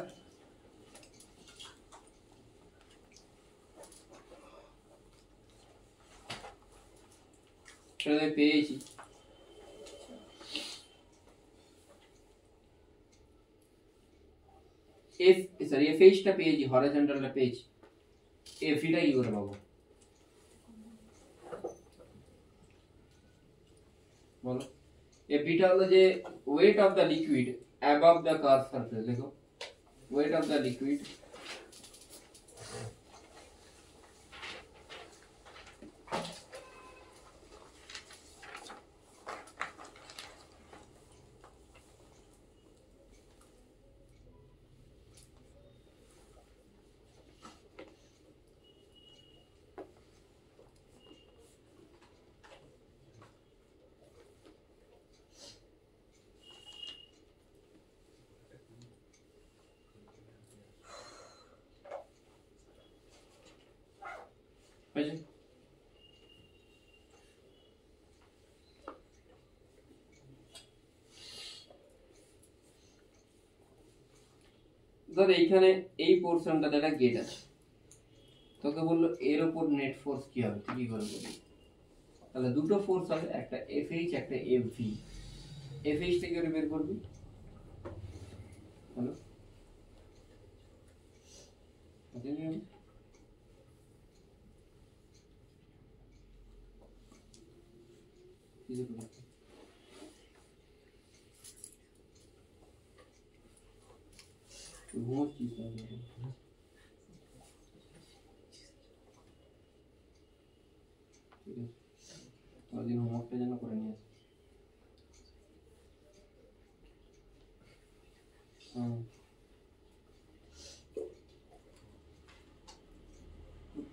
সেটা পেয়েছি, এফ এইচটা পেয়েছি, হরাইজন্টালটা পেয়েছি, এফ ভিটা কি করে পাবো বলো? এফ ভিটা হলো যে wait of the liquid above the curve surface. দেখো ওয়েট অফ দ্য লিকুইড হয়েছে। ধর এইখানে এই পোর্শনটা একটা গেট আছে, তোকে বললো এর উপর নেট ফোর্স কি হবে, তুই কি করে বলবি? তাহলে দুটো ফোর্স হবে, একটা এফ এইচ একটা এফ ভি। এফ এইচ থেকে বের করবি, হ্যালো ঘুমোচ্ছিস দিন হোমওয়ার্কটা যেন করে নিয়ে আসে।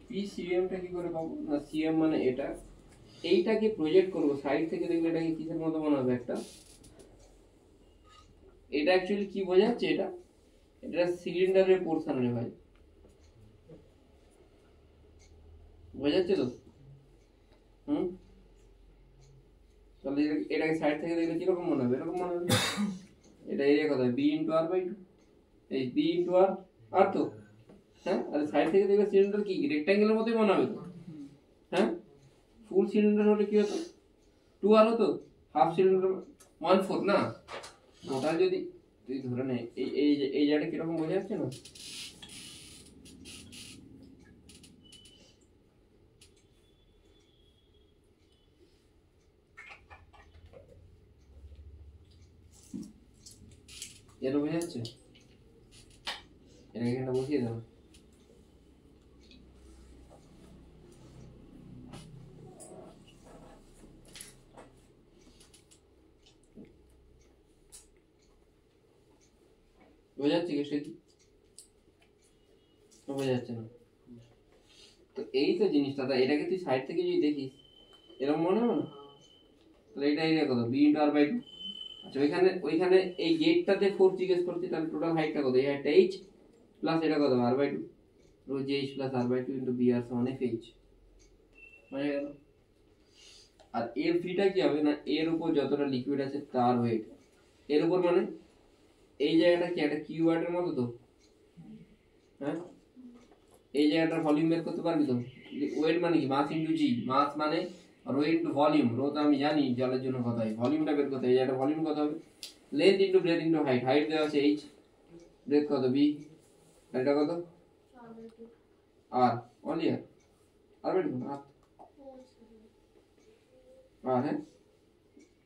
পিসিএমটা কি করে পাবো না, সিএম মানে এটা, এইটাকে প্রজেক্ট করবো সাইড থেকে, দেখলে এটাকে কিসের মতো মনে হবে একটা, এটা অ্যাকচুয়ালি কি বোঝাচ্ছে, এটা সিলিন্ডারের পোর্শন রে ভাই, বোঝাচ্ছে তো? তাহলে এটাকে সাইড থেকে দেখলে কিরকম মনে হবে, এরকম মনে হবে। এটা এরিয়া কত, b into r by two, এই বি ইন্টু আর, আর তো হ্যাঁ, আর সাইড থেকে দেখলে সিলিন্ডার কি রেক্ট্যাঙ্গেলের মতোই মনে হবে তো, হ্যাঁ। ফুল সিলিন্ডার হলে কি হতো, 2 আর হতো, হাফ সিলিন্ডার 1/4 না, টোটাল যদি তুই ধরে নে এই জায়গাটা কিরকম বোঝা যাচ্ছে না, এরকম বোঝা যাচ্ছে, এটাকে এখানে বসিয়ে দেবো। বোঝা যাচ্ছে কি সেটি, বোঝা যাচ্ছে না তো, এই তো জিনিসটা। এটাকে তুই সাইড থেকে যদি দেখিস এরকম মনে হবে না, তাহলে এটা এরিয়া কত, b into r by two. আচ্ছা ওইখানে এই গেটটাতে ফোর্স জিজ্ঞেস করছি, তাহলে টোটাল হাইটটা কত, এই হাইটটা এইচ প্লাস এটা কত r by two, rho g h plus r by two into b r সমান এফ এইচ, হয়ে গেল। আর এর ভিটা কি হবে না, এর উপর যতটা লিকুইড আছে তার ওয়েট, এর উপর মানে এই জায়গাটা কি একটা কিউআরের মতো তো, হ্যাঁ। এই জায়গাটার ভলিউম বের করতে পারবি তো, ওয়েট মানে কি, মাস ইনটু জি, মাস মানে রো ইনটু ভলিউম, রো তো আমি জানি জলের জন্য কত হয়, ভলিউমটা বের করতে হয়, এই জায়গাটা ভলিউম কত হবে, length into breadth into height, height দেওয়া আছে এইচ, ব্রেথ কত বি, এটা কত আর, অনলি আর বের করুন আর, হ্যাঁ।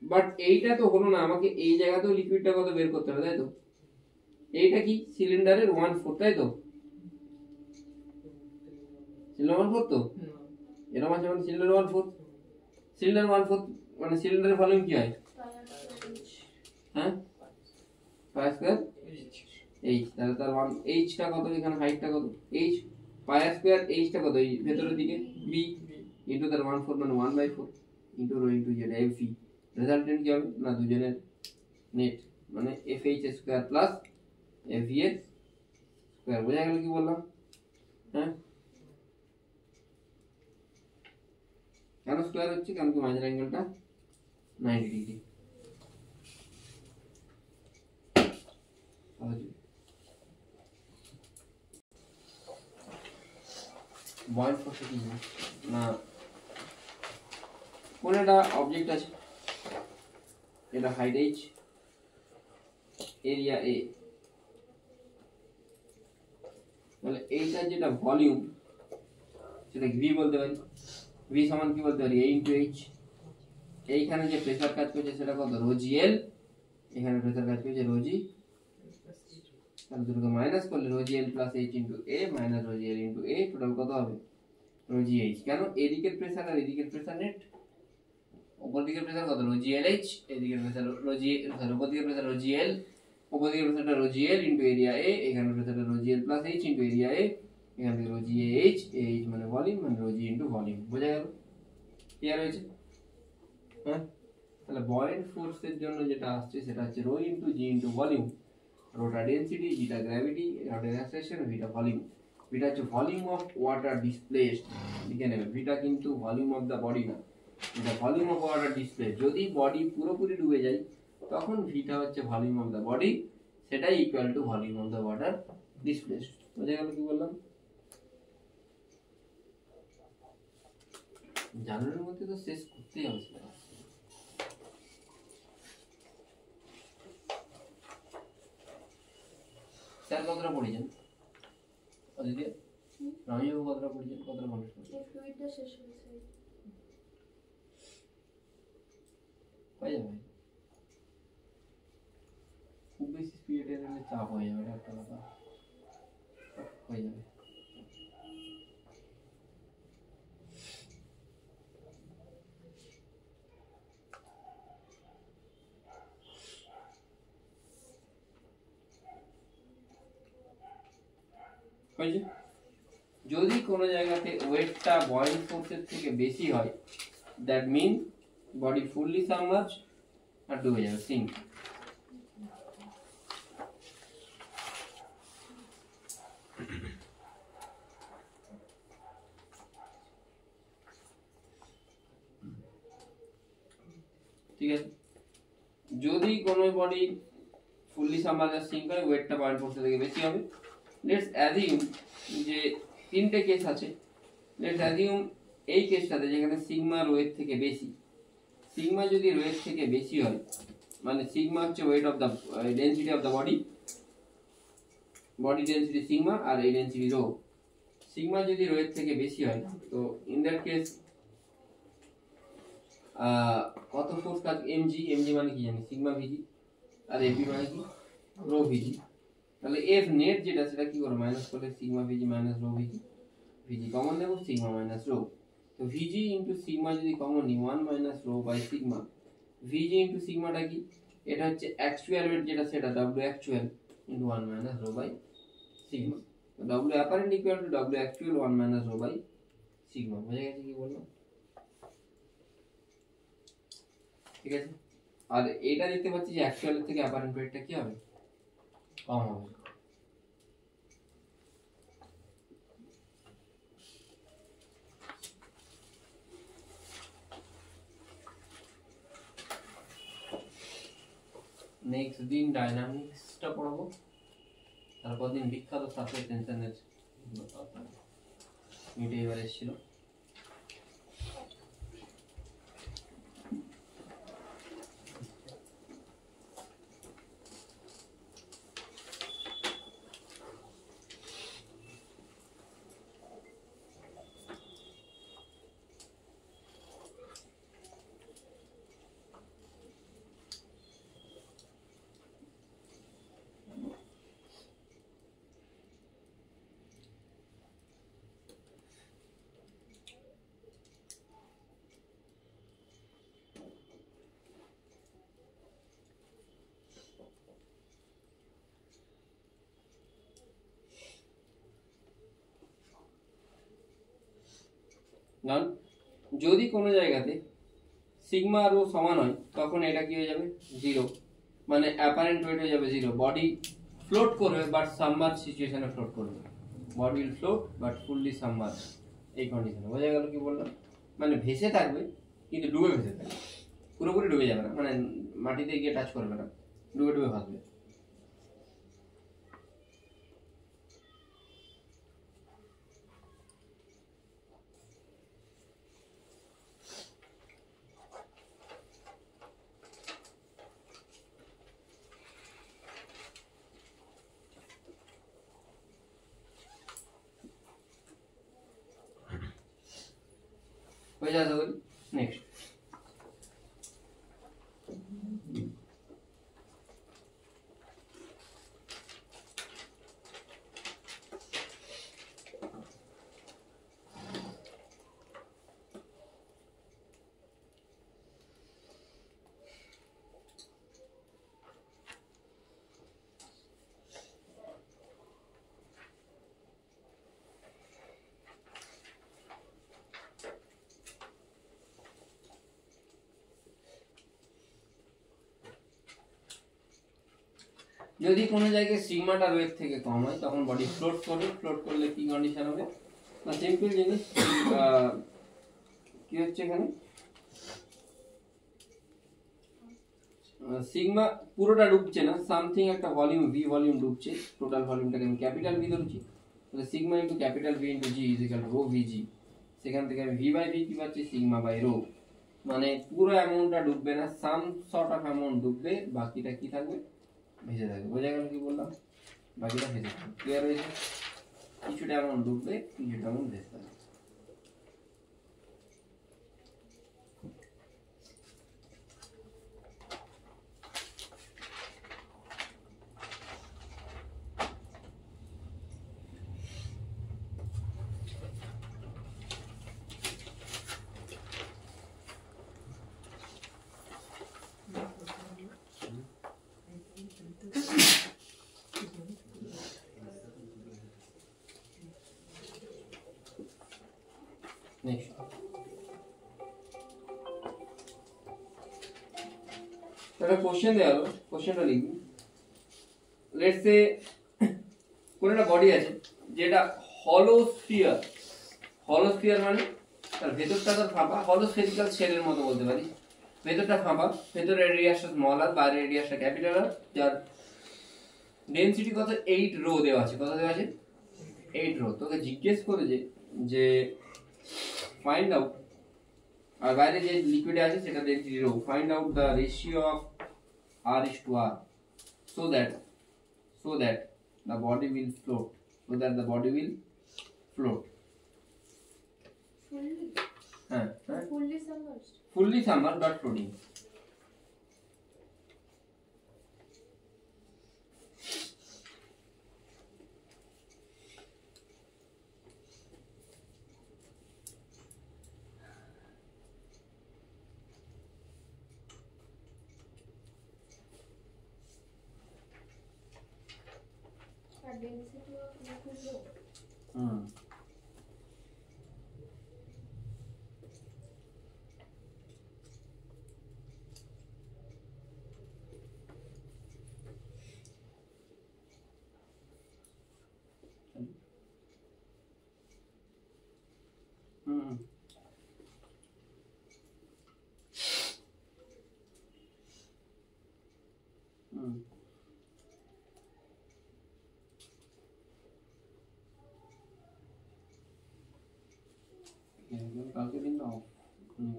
বাট এইটা তো হলো না, আমাকে এই জায়গাতেও লিকুইডটা কত বের করতে হবে, তাই তো? এইটা কি সিলিন্ডারের 1/4, তাই তো? সিলিন্ডার 1/4 তো, এরকম আছে মানে সিলিন্ডার 1/4, সিলিন্ডার 1/4 মানে সিলিন্ডারের ভলিউম কি হয়, হ্যাঁ, পাই স্কয়ার এইচ, তাহলে তার 1 এইচটা কত, এখানে হাইটটা কত এইচ, পাই স্কয়ার এইচটা কত এই ভেতরের দিকে বি ইনটু তার 1/4 মানে 1/4 into rho into Z F V, resultant কি হবে না দুজনের নেট মানে FH square plus FVH square. বোঝা গেল কি বললাম? হ্যাঁ, কেন স্কয়ার হচ্ছে? কারণ কি মাঝের অ্যাঙ্গেলটা 90 ডিগ্রি। বয়েন্ট ফোর্স কি না, কোন একটা অবজেক্ট আছে, এটা হাইট h, এরিয়া a, তাহলে এইটার যেটা ভলিউম সেটা v বলতে পারি। v সমান কি বলতে পারি? a into h। এইখানে যে প্রেসার কাজ করছে সেটা কত? রো জি এল। এখানে প্রেসার কাজ করছে রো জি, তাহলে দুটোকে মাইনাস করলে rho g L plus h into a minus rho g L into a, total কত হবে? Rho g h। কেন? এদিকের প্রেসার আর এদিকের প্রেসার নেট। উপর দিকের প্রেসার কত? রো জি এল h, এদিকের প্রেসার রো জি, সরি উপর দিকের প্রেসার রো জি এল, উপর দিকের প্রেসারটা rho g L into area a, এখানে প্রেসারটা rho g L plus h into area a, এখান থেকে রো জি h, h মানে ভলিউম মানে রো জি ইনটু ভলিউম। বোঝা গেল? ক্লিয়ার হয়েছে? হ্যাঁ, তাহলে বয়েন্ট ফোর্সের জন্য যেটা আসছে সেটা হচ্ছে rho into g into volume. রোটা ডেনসিটি, জিটা গ্র্যাভিটি, রোটা অ্যাক্সেলারেশন, ভিটা ভলিউম। ভিটা হচ্ছে ভলিউম অফ ওয়াটার ডিসপ্লেসড, লিখে নেবে। ভিটা কিন্তু ভলিউম অফ দ্য বডি না, এটা ভলিউম অফ ওয়াটার ডিসপ্লে। যদি বডি পুরোপুরি ডুবে যায় তখন ভিটা হচ্ছে ভলিউম অফ দ্য বডি, সেটাই equal to volume of the water displaced. বোঝা গেল কি বললাম? জানুয়ারির মধ্যে তো শেষ করতেই হবে সেটা। স্যার কতটা পড়েছেন? অদিতি রামিও কতটা পড়েছেন? কতটা মানুষ পড়েছেন? এই ফ্লুইডটা শেষ হয়েছে। হয়ে যাবে, খুব বেশি স্পিডে গেলে চাপ হয়ে যাবে, এটা একটা কথা। হয়ে যাবে। হয়েছে? যদি কোনো জায়গাতে ওয়েটটা বয়েন্ট ফোর্সের থেকে বেশি হয়, that mean body fully submerge আর ডুবে যাবে, সিঙ্ক। ঠিক আছে? যদি কোনো বডি ফুললি সাবমার্জ আর সিঙ্ক হয়, ওয়েটটা বয়েন্ট ফোর্সের থেকে বেশি হবে। লেটস অ্যাজিউম যে তিনটে কেস আছে। লেটস অ্যাজিউম এই কেসটাতে যেখানে সিগমা রোয়ের থেকে বেশি, সিগমা যদি রোয়ের থেকে বেশি হয়, মানে সিগমা হচ্ছে weight of the density of the body, body density sigma আর এই ডেনসিটি রো। সিগমা যদি রোয়ের থেকে বেশি হয় তো ইন দ্যাট কেস কত ফোর্স কাজ? mg, mg মানে কি জানি? সিগমা ভিজি, আর এপি মানে কি? রো ভিজি। তাহলে এফ নেট যেটা সেটা কি করে মাইনাস করলে সিগমা ভিজি মাইনাস রো ভিজি, ভিজি কমন নেব, সিগমা মাইনাস রো। তো ভিজি ইনটু সিগমা যদি কমন নিই 1 minus rho by sigma. V G into সিগমাটা কি? এটা হচ্ছে অ্যাকচুয়াল ওয়েট যেটা সেটা w actual into 1 minus rho by sigma. তো w apparent equal to w actual 1 minus rho by sigma. বুঝে গেছে কি বললাম? ঠিক আছে? আর এটা দেখতে পাচ্ছি যে অ্যাকচুয়ালের থেকে অ্যাপারেন্ট ওয়েটটা কি হবে? কম হবে। নেক্সট দিন ডাইনামিক্সটা পড়াবো, তারপর দিন বিখ্যাত সারফেস টেনশনের মিটে এবার এসেছিল। যদি কোনো জায়গাতে সিগমা আর রো সমান হয় তখন এটা কি হয়ে যাবে 0, মানে অ্যাপারেন্ট ওয়েট হয়ে যাবে 0। বডি ফ্লোট করবে বাট সাবমার্জ সিচুয়েশনে ফ্লোট করবে, body will float but fully submerge, এই কন্ডিশনে। বোঝা গেল কি বললাম? মানে ভেসে থাকবে কিন্তু ডুবে ভেসে থাকবে, পুরোপুরি ডুবে যাবে না, মানে মাটিতে গিয়ে টাচ করবে না, ডুবে ডুবে ভাসবে। হয়ে যাবে তো? নেক্সট যদি কোনো জায়গায় সিগমাটা রোয়ের থেকে কম হয় তখন বডি ফ্লোট করবে, ফ্লোট করলে কি কন্ডিশন হবে না, সিম্পল জিনিস। কি হচ্ছে এখানে, সিগমা পুরোটা ডুবছে না, সামথিং একটা ভলিউম ভি ভলিউম ডুবছে, টোটাল ভলিউমটাকে আমি ক্যাপিটাল ভি ধরছি, তাহলে sigma into capital V into g is equal to rho V G. সেখান থেকে আমি ভি বাই ভি কি পাচ্ছি, সিগমা বাই রো, মানে পুরো অ্যামাউন্টটা ডুববে না, সাম সর্ট অফ অ্যামাউন্ট ডুববে, বাকিটা কি থাকবে, ভেসে থাকবে। বোঝা গেল কি বললাম? বাকিটা ভেসে থাকবে। ক্লিয়ার হয়েছে? কিছুটা অ্যামাউন্ট ডুববে, কিছুটা অ্যামাউন্ট ভেসে থাকবে। নেক্সট একটা কোশ্চেন দেওয়া হলো, কোশ্চেনটা লিখবি। লেটস সে কোন একটা বডি আছে যেটা হলো স্ফিয়ার, হলো স্ফিয়ার মানে তার ভেতরটা তো ফাঁপা, হলো স্ফেরিক্যাল শেলের মতো বলতে পারি, ভেতরটা ফাঁপা, ভেতরের রেডিয়াসটা স্মল আর বাইরের রেডিয়াসটা ক্যাপিটাল আর, যার ডেনসিটি কত 8 রো দেওয়া আছে। কত দেওয়া আছে? 8 রো। তোকে জিজ্ঞেস করে যে ফাইন্ড আউট, আর বাইরে যে লিকুইডে আছে সেটা density rho, find out the ratio of r is to r so that the body will float, so that the body will float. Fully. হ্যাঁ Fully submerged. fully submerged but floating. But density of liquid low. কালকে দিন না of,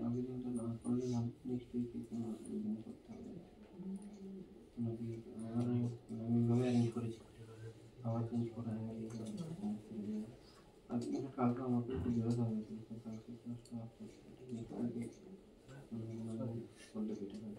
কালকে দিন তো না করলে না, নেক্সট উইক করতে হবে। আমি ভাবে অ্যারেঞ্জ করেছি, আবার চেঞ্জ করে কালকে আমাকে একটু বেরোতে হবে, কালকে ক্লাসটা করলে বেটার হয়।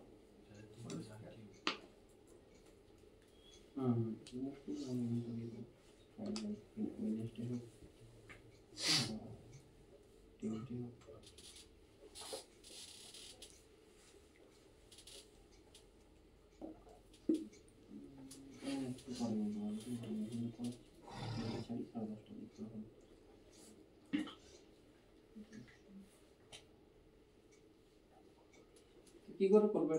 কি করে করবে?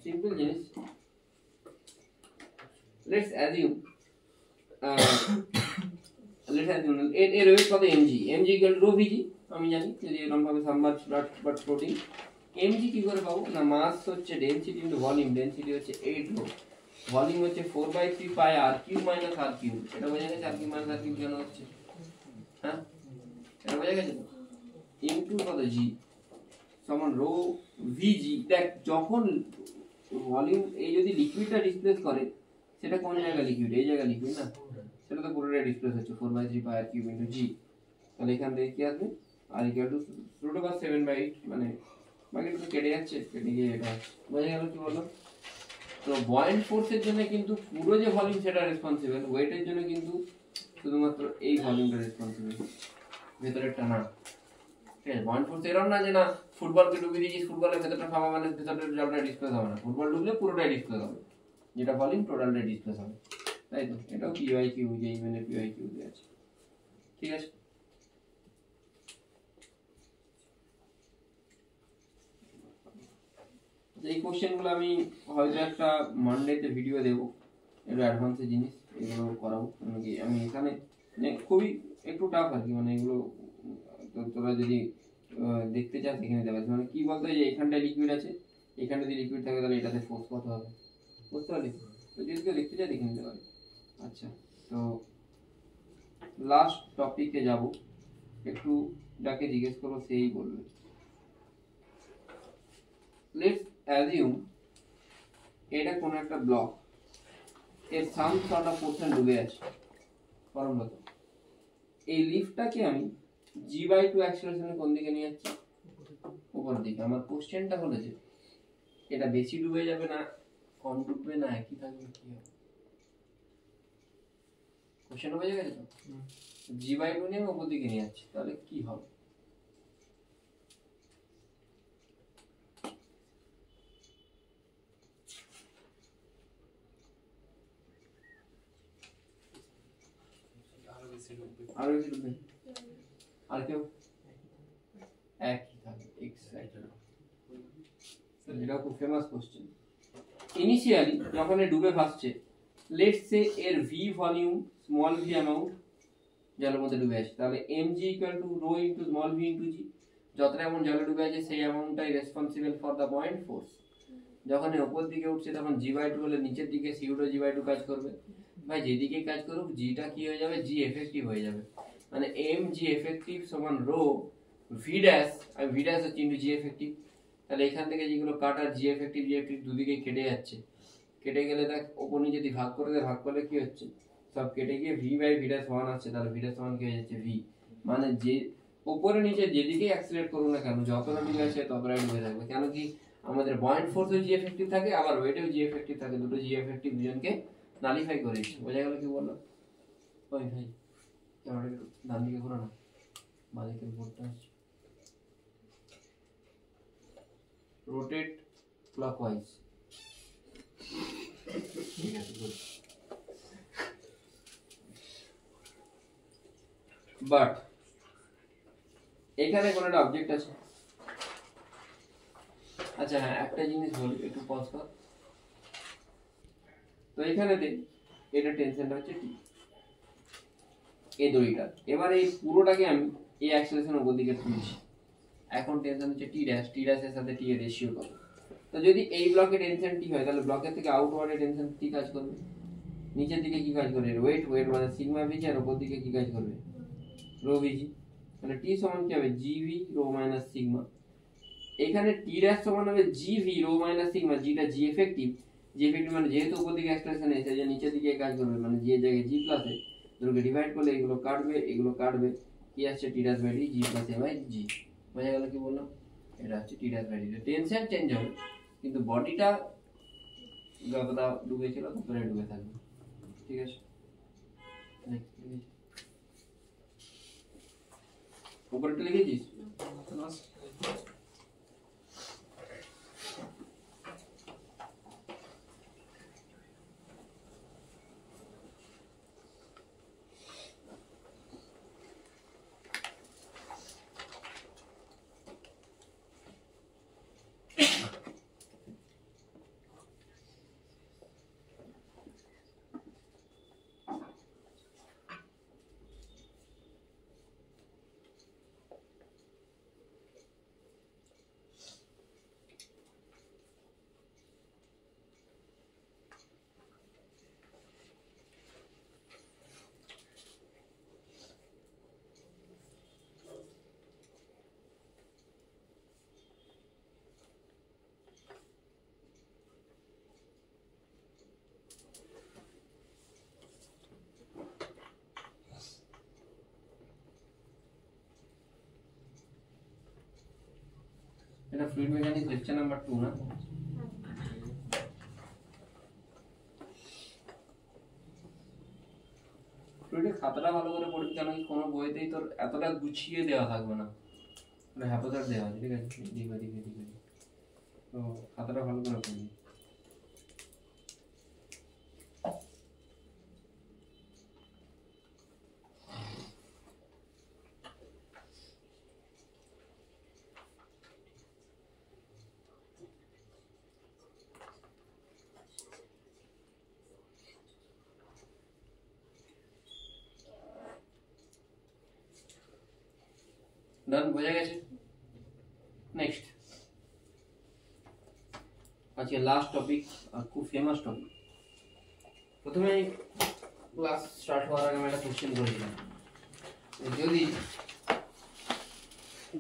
সিম্পল জিনিস। লেটস অ্যাজিউম এর ওয়েট কত mg, mg equal to rho V G. আমি জানি যদি এরকম ভাবে সাবমার্জ বাট ফ্লোটিং, mg কি করে পাবো না, মাস হচ্ছে ডেনসিটি ইনটু ভলিউম, ডেনসিটি হচ্ছে 8 রো, ভলিউম হচ্ছে 4/3 পাই আর কিউ মাইনাস আর কিউ। এটা বোঝা গেছে আর কিউ মাইনাস আর কিউ কেন হচ্ছে? হ্যাঁ এটা বোঝা গেছে তো? ইনটু কত জি সমান রো ভিজি। দেখ যখন ভলিউম এই যদি লিকুইডটা ডিসপ্লেস করে, সেটা কোন জায়গা লিকুইড? এই জায়গা লিকুইড না, সেটা তো পুরোটাই ডিসপ্লেস হচ্ছে 4/3 পাই আর কিউ ইনটু জি। তাহলে এখান থেকে কি আসবে? আর ইকুয়াল টু √7/8, মানে বাকিটা তো কেটে যাচ্ছে, কেটে গিয়ে এটা বোঝা গেল কি বললাম? তো বয়েন্ট ফোর্সের জন্য কিন্তু পুরো যে ভলিউম সেটা রেসপন্সিবল, ওয়েটের জন্য কিন্তু শুধুমাত্র এই ভলিউমটা রেসপন্সিবল, ভেতরেরটা না। ঠিক আছে, বয়েন্ট ফোর্স এরকম না যে না ফুটবলকে ডুবিয়ে দিয়েছি, ফুটবলের ভেতরটা ফাঁপা মানে ভেতরের জলটা ডিসপ্লেস হবে না, ফুটবল ডুবলে পুরোটাই ডিসপ্লেস হবে, যেটা ভলিউম টোটালটাই ডিসপ্লেস হবে, তাই তো? এটাও পিওয়াই কিউ, যে ইভেনে পিওয়াই কিউ দিয়ে আছে। ঠিক আছে, এই কোশ্চেনগুলো আমি হয়তো একটা মানডেতে ভিডিও দেবো, একটু অ্যাডভান্সের জিনিস এগুলো করাবো। আমি এখানে মানে খুবই একটু টাফ আর কি, মানে এগুলো তোরা যদি দেখতে চাস এখানে নিতে পারিস। মানে কি বলতো, যে এখানটায় লিকুইড আছে, এখানে যদি লিকুইড থাকে তাহলে এটাতে ফোর্স কত হবে, বুঝতে পারলি? তো যদি কেউ দেখতে চায় দেখে নিতে পারি। আচ্ছা, তো লাস্ট টপিকে যাব, একটু যাকে জিজ্ঞেস করবো সেই বলবে। লেটস অ্যাজিউম এটা কোনো একটা ব্লক, এর সাম সর্ট অফ পোর্শন ডুবে আছে পরমগত। এই লিফটটাকে আমি g/2 অ্যাক্সেলারেশনে কোন দিকে নিয়ে যাচ্ছি? উপর দিকে। আমার কোশ্চেনটা হলো যে এটা বেশি ডুবে যাবে না কম ডুববে না একই থাকবে, কি হবে? কোশ্চেন বোঝা গেছে তো? g/2 নিয়ে উপর দিকে নিয়ে যাচ্ছি, তাহলে কি হবে? আরো বেশি ঢুকবে। আরো বেশি ডুববে, আর কেউ একই থাকবে, এক্স্যাক্টলি। এটা খুব ফেমাস কোশ্চেন। ইনিশিয়ালি যখন এ ডুবে ভাসছে, লেটস সে এর v volume, small v amount জলের মধ্যে ডুবে আছে, তাহলে mg equal to rho into small v into g. যতটা এমন জলে ডুবে আছে সেই অ্যামাউন্টটাই responsible for the buoyant force. যখন এ উপর দিকে উঠছে তখন g/2 হলে নিচের দিকে সিউডো g/2 কাজ করবে। ভাই যেদিকে কাজ করুক জিটা কি হয়ে যাবে? জি এফেক্টিভ হয়ে যাবে, মানে mg এফেক্টিভ সমান রো ভি ড্যাশ, আর ভি ড্যাশ হচ্ছে ইনটু জি এফেক্টিভ। তাহলে এখান থেকে যেগুলো কাটার জি এফেক্টিভ দুদিকে কেটে যাচ্ছে, কেটে গেলে দেখ ওপর নিচে যদি ভাগ করে দেয়, ভাগ করলে কি হচ্ছে? সব কেটে গিয়ে v/v'1 আসছে, তাহলে v'1 কি হয়ে যাচ্ছে? v, মানে যে উপরে নিচে যেদিকে অ্যাক্সিলারেট করুন না কেন যতটা ডুবে আছে ততটাই ডুবে থাকবে। কেন কি আমাদের পয়েন্ট ফোর্সও জি এফেক্টিভ থাকে, আবার ওয়েটেও জি এফেক্টিভ থাকে, দুটো জি এফেক্টিভ দুজনকে নালিফাই করে দিচ্ছে। বোঝা গেল কি বললাম? ওই ভাই ক্যামেরাটা একটু ডান দিকে ঘোরা না, বাঁদিকের বোর্ডটা আসছে, রোটেট ক্লকওয়াইজ। ঠিক আছে, গুড। বাট এখানে কোনো একটা অবজেক্ট আছে। আচ্ছা হ্যাঁ, একটা জিনিস বলি, একটু পজ কর। তো এখানেতে এটা টেনশনটা হচ্ছে টি, এই দড়িটা। এবার এই পুরোটাকে আমি এই অ্যাক্সেলারেশন উপর দিকে তুলছি। এখন টেনশন হচ্ছে টি ড্যাশ, টি ড্যাশের সাথে টি এর রেশিও কত। তো যদি এই ব্লকে টেনশন টি হয়, তাহলে ব্লকের থেকে আউটওয়ার্ডে টেনশন টি কাজ করবে। নিচের দিকে কি কাজ করবে? ওয়েট মানে সিগমা ভিজি, আর উপর দিকে কি কাজ করবে? রো ভিজি। তাহলে টি সমান কি হবে? G V rho minus sigma. এখানে টি ড্যাশ সমান হবে জিভি রো মাইনাস সিগমা, যেটা জি এফেক্টিভ। জি এফেক্টিভ মানে যেহেতু উপর দিকে অ্যাক্সেলারেশন এসে যে নিচের দিকে কাজ করবে, মানে যে জায়গায় জি প্লাস এ দুটোকে ডিভাইড করলে এগুলো কাটবে, এগুলো কাটবে, কি আসছে? T dash by d, g plus a by g. বোঝা গেল কি বললাম? এটা হচ্ছে t dash by d. Tension change হবে কিন্তু বডিটা যতটা ডুবে ছিল ততটাই ডুবে থাকবে। ঠিক আছে, উপরেটা লিখেছিস? এটা ফ্লুইড মেকানিক্স লেকচার নাম্বার 2 না? ফ্লুইডের খাতাটা ভালো করে পড়বি, কেন কি কোনো বইতেই তোর এতটা গুছিয়ে দেওয়া থাকবে না, মানে হ্যাপোজার দেওয়া আছে, ঠিক আছে, দিক ওদিক এদিক ওদিক। তো খাতাটা ভালো করে পড়বি। ডান, বোঝা গেছে? নেক্সট, আজকে লাস্ট টপিক আর খুব ফেমাস টপিক। প্রথমে ক্লাস স্টার্ট হওয়ার আগে আমি একটা কোশ্চেন করেছিলাম, যদি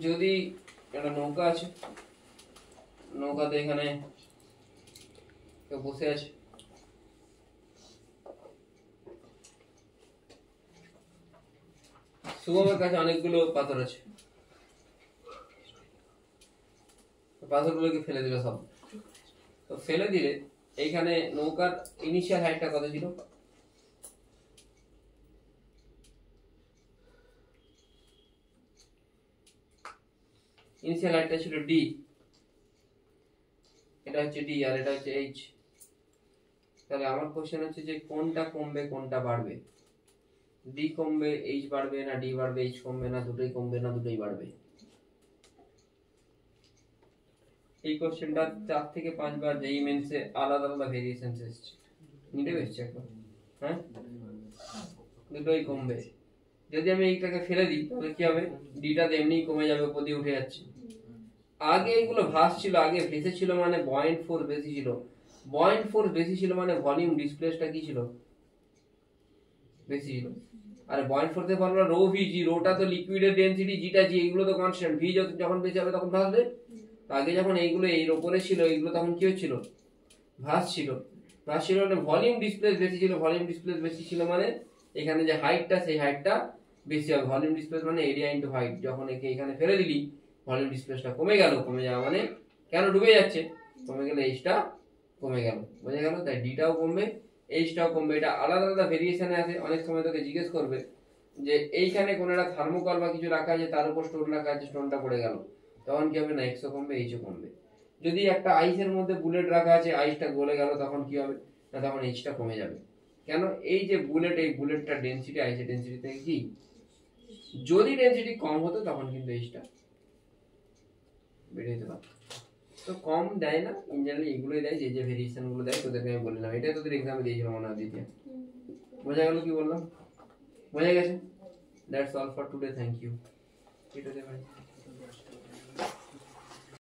যদি একটা নৌকা আছে, নৌকাতে এখানে কেউ বসে আছে, শুভমের কাছে অনেকগুলো পাথর আছে, পাথরগুলোকে ফেলে দিল সব। তো ফেলে দিলে এইখানে নৌকার ইনিশিয়াল হাইটটা কত ছিল? ইনিশিয়াল হাইটটা ছিল ডি, এটা হচ্ছে ডি আর এটা হচ্ছে এইচ। তাহলে আমার কোশ্চেন হচ্ছে যে কোনটা কমবে কোনটা বাড়বে? ডি কমবে এইচ বাড়বে, না ডি বাড়বে এইচ কমবে, না দুটোই কমবে না দুটোই বাড়বে? এই কোশ্চেনটা 4 থেকে 5 বার যেই মেন্সে আলাদা আলাদা ভেরিয়েশন এসেছে, নিতে এসেছে একবার। হ্যাঁ, দুটোই কমবে। যদি আমি এইটাকে ফেলে দিই তাহলে কি হবে? ডিটা তো এমনিই কমে যাবে, উপর দিয়ে উঠে যাচ্ছে। আগে এগুলো ভাসছিল, আগে ভেসে ছিল মানে বয়েন্ট ফোর্স বেশি ছিল, বয়েন্ট ফোর্স বেশি ছিল মানে ভলিউম ডিসপ্লেসটা কি ছিল? বেশি ছিল। আর বয়েন্ট ফোর্সে ফর্মুলা রো ভি জি, রোটা তো লিকুইডের ডেনসিটি, জিটা জি, এগুলো তো কনস্ট্যান্ট। ভি যখন বেশি হবে তখন ভাসবে। আগে যখন এইগুলো এর উপরে ছিল, এইগুলো তখন কি হচ্ছিল? ভাসছিল। ভাসছিল মানে ভলিউম ডিসপ্লেস বেশি ছিল, ভলিউম ডিসপ্লেস বেশি ছিল মানে এখানে যে হাইটটা সেই হাইটটা বেশি হবে। ভলিউম ডিসপ্লেস মানে এরিয়া ইনটু হাইট। যখন একে এখানে ফেলে দিলি ভলিউম ডিসপ্লেসটা কমে গেল, কমে যাওয়া মানে কেন ডুবে যাচ্ছে? কমে গেলে এইচটা কমে গেল, বোঝা গেল? তাই ডিটাও কমবে এইচটাও কমবে। এটা আলাদা আলাদা ভেরিয়েশনে আছে। অনেক সময় তোকে জিজ্ঞেস করবে যে এইখানে কোন একটা থার্মোকল বা কিছু রাখা আছে, তার উপর স্টোন রাখা আছে, স্টোনটা পড়ে গেল, তখন কি হবে? না এক্সও কমবে এইচও কমবে। যদি একটা আইসের মধ্যে বুলেট রাখা আছে, আইসটা গলে গেল, তখন কি হবে? না তখন এইচটা কমে যাবে। কেন? এই যে বুলেট, এই বুলেটটা ডেনসিটি আইসের ডেনসিটি থেকে কি, যদি ডেনসিটি কম হতো তখন কিন্তু এইচটা বেড়ে যেতে পারত। তো কম দেয় না, ইন জেনারেল এগুলোই দেয়, যে যে ভেরিয়েশন গুলো দেয় তোদেরকে আমি বললাম। এটাই তোদের এক্সামে দিয়েছিলাম মনে হয় দ্বিতীয়। বোঝা গেল কি বললাম? বোঝা গেছে? That's all for today, thank you. এটা দে ভাই।